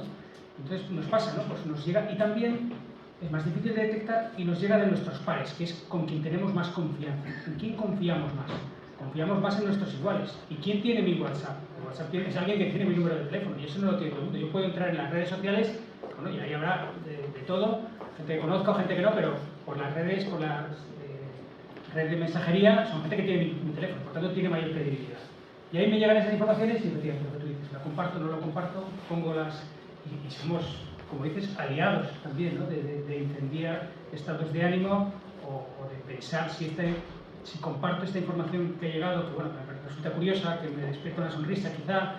Entonces nos pasa, ¿no? Pues nos llega, y también es más difícil de detectar y nos llega de nuestros pares, que es con quien tenemos más confianza. ¿En quién confiamos más? Confiamos más en nuestros iguales. ¿Y quién tiene mi WhatsApp? El WhatsApp es alguien que tiene mi número de teléfono, y eso no lo tiene todo el mundo. Yo puedo entrar en las redes sociales, bueno, y ahí habrá de todo, gente que conozco, gente que no, pero por las redes, por las redes de mensajería, son gente que tiene mi teléfono, por tanto tiene mayor credibilidad. Y ahí me llegan esas informaciones y efectivamente lo que tú dices, la comparto, no lo comparto, pongo las... Y somos, como dices, aliados también, ¿no? De incendiar estados de ánimo o de pensar si comparto esta información que ha llegado, que bueno, me resulta curiosa, que me despierta una sonrisa quizá,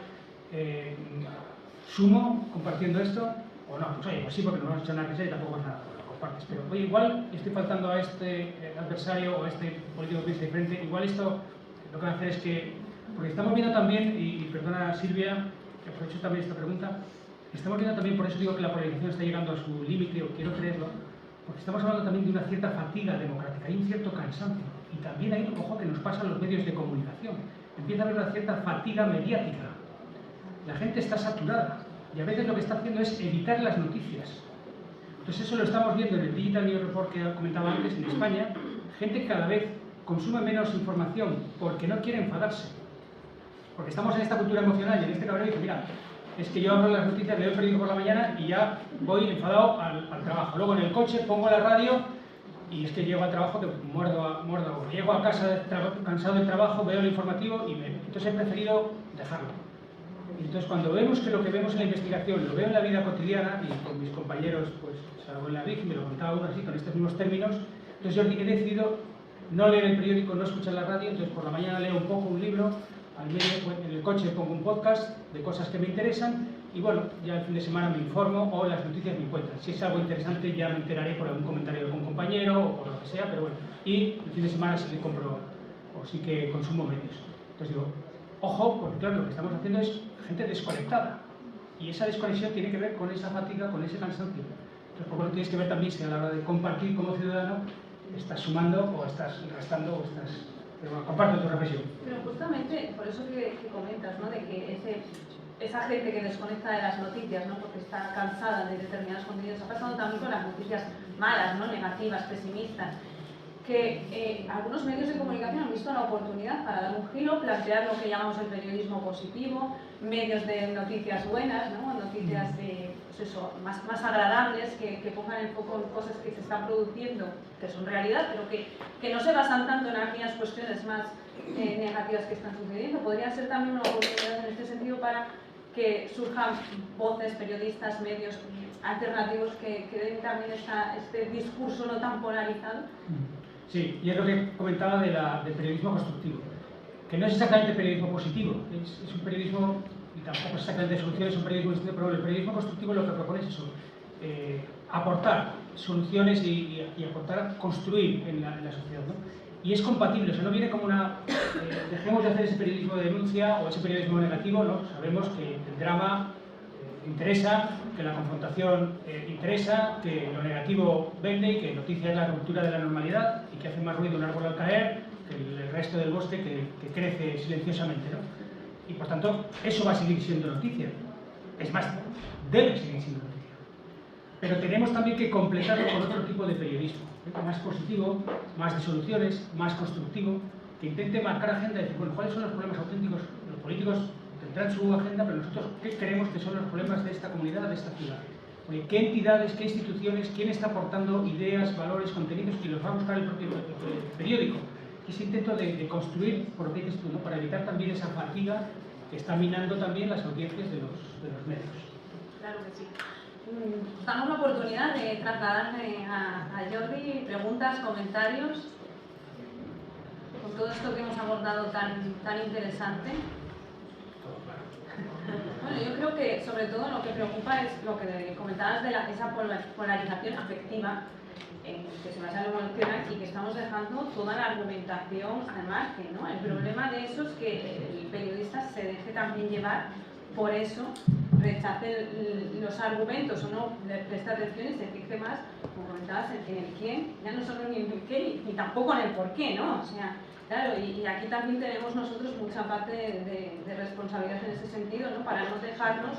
¿sumo compartiendo esto? O no, pues oye, pues sí, porque no hemos hecho nada que sea y tampoco pasa nada, lo compartes. Pero oye, igual estoy faltando a este adversario o a este político que piensa diferente, igual esto lo que va a hacer es que, porque estamos viendo también, y perdona Silvia, que aprovecho también esta pregunta, estamos viendo también, por eso digo que la polarización está llegando a su límite, o quiero creerlo, porque estamos hablando también de una cierta fatiga democrática, hay un cierto cansancio, y también hay un ojo que nos pasa en los medios de comunicación. Empieza a haber una cierta fatiga mediática. La gente está saturada, y a veces lo que está haciendo es evitar las noticias. Entonces eso lo estamos viendo en el Digital News Report que comentaba antes en España, gente que cada vez consume menos información porque no quiere enfadarse. Porque estamos en esta cultura emocional, y en este cabrón dice, mira, es que yo abro las noticias, leo el periódico por la mañana y ya voy enfadado al trabajo. Luego en el coche pongo la radio y es que llego al trabajo que muerdo. Llego a casa cansado del trabajo, veo el informativo y entonces he preferido dejarlo. Y entonces cuando vemos que lo que vemos en la investigación lo veo en la vida cotidiana, y con mis compañeros, pues salgo en la bici, me lo contaba uno así, con estos mismos términos, entonces yo he decidido no leer el periódico, no escuchar la radio, entonces por la mañana leo un poco un libro, al medio, en el coche pongo un podcast de cosas que me interesan y bueno, ya el fin de semana me informo o las noticias me cuentan. Si es algo interesante ya me enteraré por algún comentario de algún compañero o por lo que sea, pero bueno. Y el fin de semana sí que compro o sí que consumo medios. Entonces digo, ojo, porque claro, lo que estamos haciendo es gente desconectada. Y esa desconexión tiene que ver con esa fatiga, con ese cansancio. Entonces, por lo tienes que ver también si a la hora de compartir como ciudadano estás sumando o estás restando o estás... Pero bueno, comparto tu reflexión. Pero justamente por eso que comentas, ¿no? De que esa gente que desconecta de las noticias, ¿no? Porque está cansada de determinados contenidos, ha pasado también con las noticias malas, ¿no? Negativas, pesimistas, que algunos medios de comunicación han visto la oportunidad para dar un giro, plantear lo que llamamos el periodismo positivo, medios de noticias buenas, ¿no? Noticias pues eso, más agradables, que pongan el foco en cosas que se están produciendo, que son realidad, pero que no se basan tanto en aquellas cuestiones más negativas que están sucediendo. Podría ser también una oportunidad en este sentido para que surjan voces, periodistas, medios alternativos que den también este discurso no tan polarizado. Sí, y es lo que comentaba del periodismo constructivo, que no es exactamente periodismo positivo, es un periodismo, y tampoco es exactamente soluciones, es un periodismo distinto, pero el periodismo constructivo lo que propone es eso, aportar soluciones y aportar, construir en la sociedad, ¿no? y es compatible, o sea, no viene como una... dejemos de hacer ese periodismo de denuncia o ese periodismo negativo, ¿no? Sabemos que el drama interesa, que la confrontación interesa, que lo negativo vende y que noticia es la ruptura de la normalidad y que hace más ruido un árbol al caer que el resto del bosque que crece silenciosamente, ¿no? Y por tanto, eso va a seguir siendo noticia. Es más, debe seguir siendo noticia. Pero tenemos también que completarlo con otro tipo de periodismo, más positivo, más de soluciones, más constructivo, que intente marcar agenda y decir, bueno, ¿cuáles son los problemas auténticos? Los políticos tendrán su agenda, pero nosotros, ¿qué creemos que son los problemas de esta comunidad, de esta ciudad? Oye, ¿qué entidades, qué instituciones, quién está aportando ideas, valores, contenidos y los va a buscar el propio periódico? Ese intento de construir, por lo que dices tú, ¿no? Para evitar también esa fatiga que está minando también las audiencias de los medios. Claro que sí. Damos la oportunidad de trasladarle a Jordi preguntas, comentarios con todo esto que hemos abordado tan interesante. Bueno, yo creo que sobre todo lo que preocupa es lo que comentabas de esa polarización afectiva que se basa en lo emocional y que estamos dejando toda la argumentación al margen, ¿no? El problema de eso es que el periodista se deje también llevar por eso, rechace los argumentos o no le preste atención y se fije más, como comentabas, en el quién, ya no solo ni en el qué ni tampoco en el por qué, ¿no? O sea, claro, y aquí también tenemos nosotros mucha parte de responsabilidad en ese sentido, ¿no? Para no dejarnos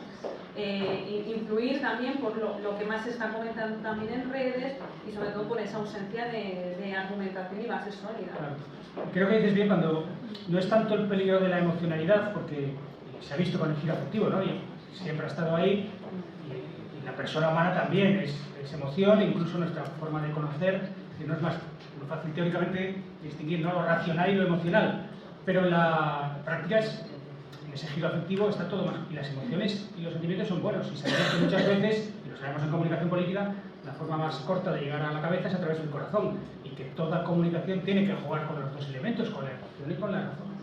influir también por lo que más se está comentando también en redes y sobre todo por esa ausencia de argumentación y base sólida. Claro. Creo que dices bien cuando no es tanto el peligro de la emocionalidad, porque se ha visto con el giro afectivo, ¿no? Y siempre ha estado ahí, y la persona humana también es emoción, e incluso nuestra forma de conocer, que no es más fácil teóricamente distinguir, ¿no? Lo racional y lo emocional, pero en la práctica en ese giro afectivo está todo más, y las emociones y los sentimientos son buenos, y sabemos que muchas veces, y lo sabemos en comunicación política, la forma más corta de llegar a la cabeza es a través del corazón, y que toda comunicación tiene que jugar con los dos elementos, con la emoción y con la razón.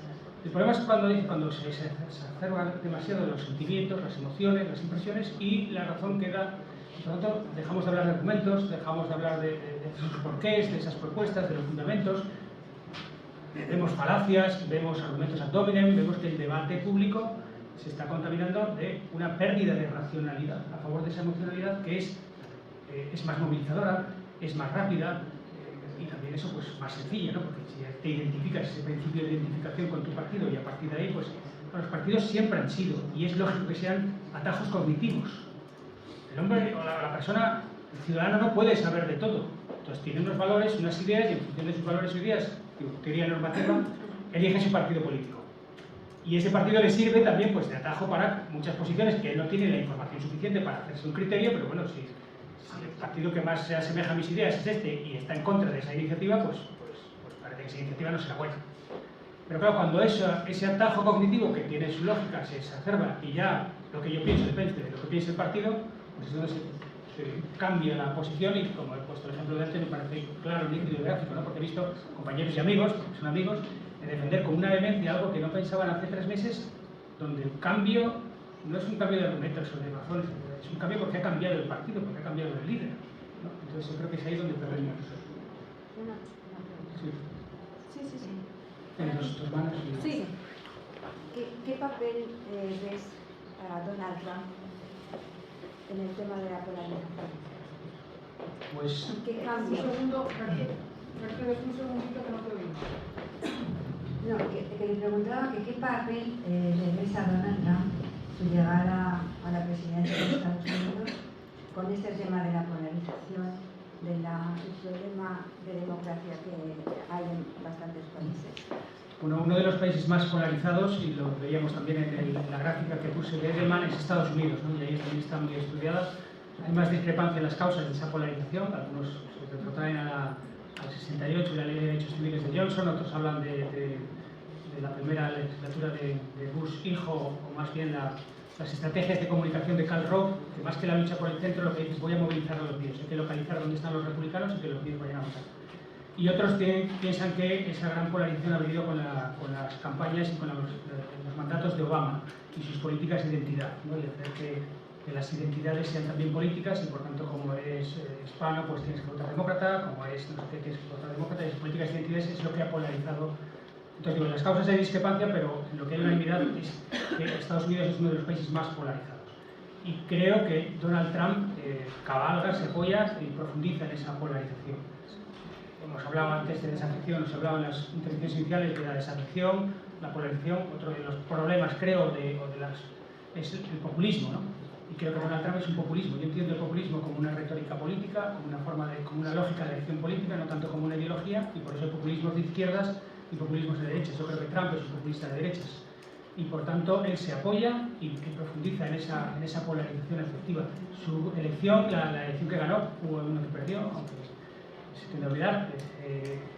El problema es cuando se exacerban demasiado los sentimientos, las emociones, las impresiones, y la razón queda. Por lo tanto, dejamos de hablar de argumentos, dejamos de hablar de sus porqués, de esas propuestas, de los fundamentos. Vemos falacias, vemos argumentos ad hominem, vemos que el debate público se está contaminando de una pérdida de racionalidad a favor de esa emocionalidad que es más movilizadora, es más rápida y también eso pues más sencilla, ¿no? Porque si te identificas, ese principio de identificación con tu partido y a partir de ahí, pues los partidos siempre han sido, y es lógico que sean atajos cognitivos. El hombre o la persona, el ciudadano no puede saber de todo. Entonces tiene unos valores, unas ideas, y en función de sus valores y ideas, teoría normativa, elige su partido político. Y ese partido le sirve también pues, de atajo para muchas posiciones que él no tiene la información suficiente para hacerse un criterio, pero bueno, si el partido que más se asemeja a mis ideas es este y está en contra de esa iniciativa, pues parece que esa iniciativa no será buena. Pero claro, cuando ese atajo cognitivo que tiene su lógica se exacerba y ya lo que yo pienso depende de lo que piense el partido, pues es donde se cambia la posición y, como he puesto el ejemplo de antes, me parece claro, nítido y gráfico, ¿no? Porque he visto compañeros y amigos, porque son amigos, de defender con una vehemencia algo que no pensaban hace 3 meses, donde el cambio no es un cambio de argumentos o de razones, es un cambio porque ha cambiado el partido, porque ha cambiado el líder, ¿no? Entonces yo creo que es ahí donde perdemos. Sí. En tus manos. Sí. ¿Qué papel ves a Donald Trump en el tema de la polarización? Pues... ¿Qué cambia? Mercedes, un segundito que no te oímos. No, que le preguntaba que qué papel le ves a Donald Trump su llegada a la presidencia de Estados Unidos con este tema de la polarización, del problema de democracia que hay en bastantes países. Bueno, uno de los países más polarizados, y lo veíamos también en la gráfica que puse de Edelman, es Estados Unidos, ¿no? Y ahí también está muy estudiada. Hay más discrepancia en las causas de esa polarización. Algunos se retrotraen al 68 y la Ley de Derechos Civiles de Johnson, otros hablan de la primera legislatura de Bush hijo, o más bien las estrategias de comunicación de Karl Rove, que más que la lucha por el centro, lo que dice es voy a movilizar a los míos, hay que localizar dónde están los republicanos y que los míos vayan a votar. Y otros piensan que esa gran polarización ha venido con las campañas y con los mandatos de Obama y sus políticas de identidad, ¿no? Y hacer que las identidades sean también políticas y por tanto como eres hispano pues tienes que votar demócrata, como es no sé qué tienes que votar demócrata, y las políticas de identidades es lo que ha polarizado. Entonces digo, las causas de discrepancia, pero lo que hay unanimidad es que Estados Unidos es uno de los países más polarizados. Y creo que Donald Trump cabalga, se apoya y profundiza en esa polarización. Hemos hablado antes de desafección, nos hablado en las intervenciones iniciales de la desafección, la polarización, otro de los problemas creo es el populismo, ¿no? Y creo que Donald Trump es un populismo. Yo entiendo el populismo como una retórica política, como una lógica de acción política, no tanto como una ideología, y por eso hay populismos de izquierdas y populismos de derechas. Yo creo que Trump es un populista de derechas. Y por tanto él se apoya y profundiza en esa polarización efectiva. Su elección, la elección que ganó, hubo uno que perdió, aunque se tiende a olvidar,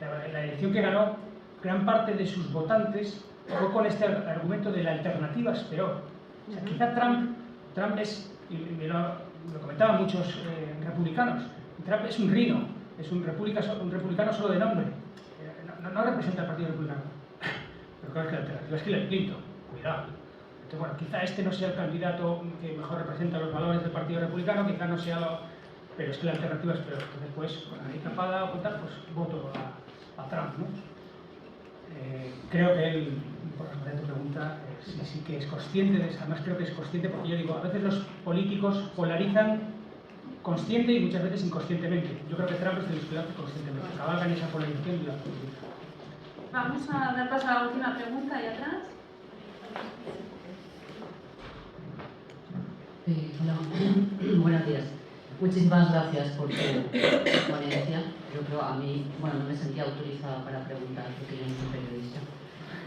la elección que ganó, gran parte de sus votantes fue con este argumento de la alternativa es peor. O sea, quizá Trump es, y me lo comentaban muchos republicanos, Trump es un rhino, es un republicano solo de nombre, no representa al Partido Republicano. Pero claro, es que la alternativa es Hillary Clinton, cuidado. Entonces, bueno, quizá este no sea el candidato que mejor representa los valores del Partido Republicano, quizá no sea pero es que la alternativa es peor. Entonces, pues, con la nariz tapada o tal, pues voto a Trump, ¿no? Creo que él, por responder a tu pregunta, sí que es consciente de eso. Además, creo que es consciente porque yo digo, a veces los políticos polarizan consciente y muchas veces inconscientemente. Yo creo que Trump es de los que lo hace conscientemente, cabalgan esa polarización y la política. Vamos a dar paso a la última pregunta ahí atrás. Hola, buenos días. Muchísimas gracias por tu ponencia. Yo creo, a mí, bueno, no me sentía autorizada para preguntar porque yo no soy periodista.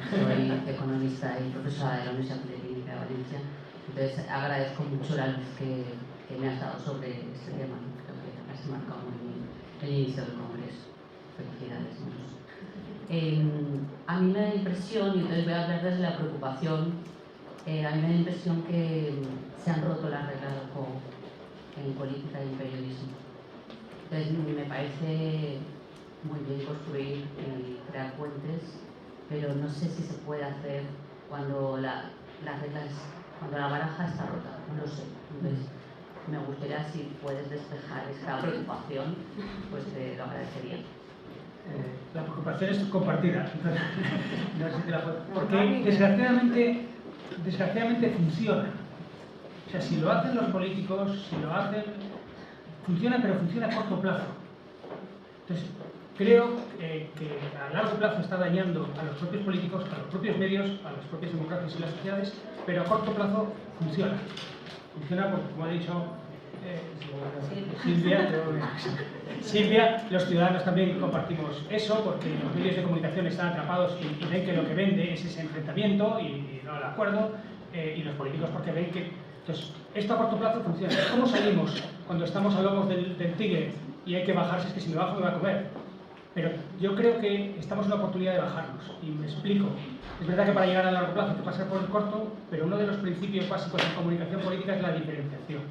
Soy economista y profesora de la Universidad Politécnica de Valencia. Entonces, agradezco mucho la luz que me has dado sobre este tema. Creo que has marcado muy bien el inicio del Congreso. Felicidades. A mí me da la impresión, y entonces voy a hablar desde la preocupación, a mí me da la impresión que se han roto las reglas del juego en política y en periodismo. Entonces me parece muy bien construir y crear puentes, pero no sé si se puede hacer cuando las reglas, cuando la baraja está rota, no lo sé. Entonces me gustaría, si puedes despejar esta preocupación, pues te lo agradecería. La preocupación es compartida, no sé si porque desgraciadamente funciona. O sea, si lo hacen los políticos, funciona, pero funciona a corto plazo. Entonces, creo que a largo plazo está dañando a los propios políticos, a los propios medios, a las propias democracias y las sociedades, pero a corto plazo funciona. Funciona porque, como ha dicho Silvia, los ciudadanos también compartimos eso, porque los medios de comunicación están atrapados y ven que lo que vende es ese enfrentamiento y no el acuerdo, y los políticos porque ven que... Entonces, esto a corto plazo funciona. ¿Cómo salimos cuando estamos a lomos del tigre y hay que bajarse? Es que si me bajo me va a comer. Pero yo creo que estamos en la oportunidad de bajarnos, y me explico. Es verdad que para llegar a largo plazo hay que pasar por el corto, pero uno de los principios básicos en comunicación política es la diferenciación.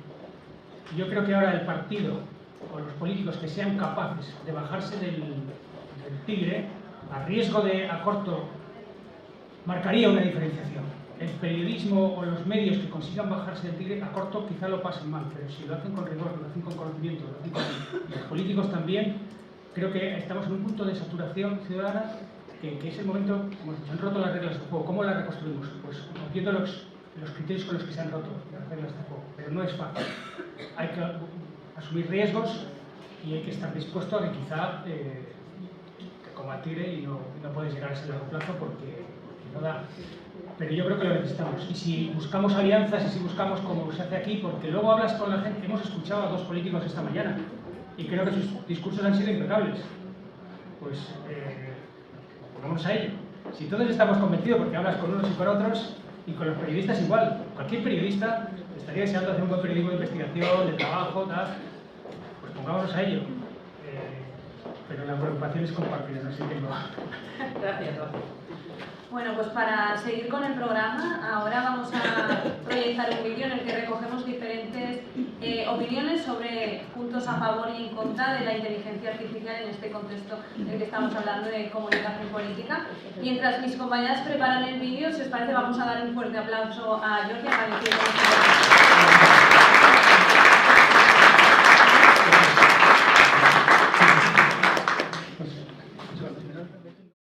Yo creo que ahora el partido o los políticos que sean capaces de bajarse del tigre, a riesgo de, a corto, marcaría una diferenciación. El periodismo o los medios que consigan bajarse del tigre, a corto quizá lo pasen mal, pero si lo hacen con rigor, lo hacen con conocimiento, lo hacen con los políticos también, creo que estamos en un punto de saturación ciudadana que es el momento, como se han roto las reglas del juego. ¿Cómo las reconstruimos? Pues rompiendo los criterios con los que se han roto las reglas del juego, pero no es fácil. Hay que asumir riesgos y hay que estar dispuesto a que quizá te coma el tigre y no puedes llegar a ese largo plazo porque no da. Pero yo creo que lo necesitamos. Y si buscamos alianzas y si buscamos como se hace aquí, porque luego hablas con la gente, hemos escuchado a dos políticos esta mañana y creo que sus discursos han sido impecables. Pues pongámonos a ello. Si todos estamos convencidos porque hablas con unos y con otros, y con los periodistas igual, cualquier periodista estaría deseando hacer un buen periodismo de investigación, de trabajo, tal, pues pongámonos a ello. Pero la preocupación es compartida, así que no. Gracias, Rafa. Bueno, pues para seguir con el programa, ahora vamos a proyectar un vídeo en el que recogemos diferentes opiniones sobre puntos a favor y en contra de la inteligencia artificial en este contexto en el que estamos hablando de comunicación política. Mientras mis compañeras preparan el vídeo, si os parece, vamos a dar un fuerte aplauso a Georgia para que Gracias.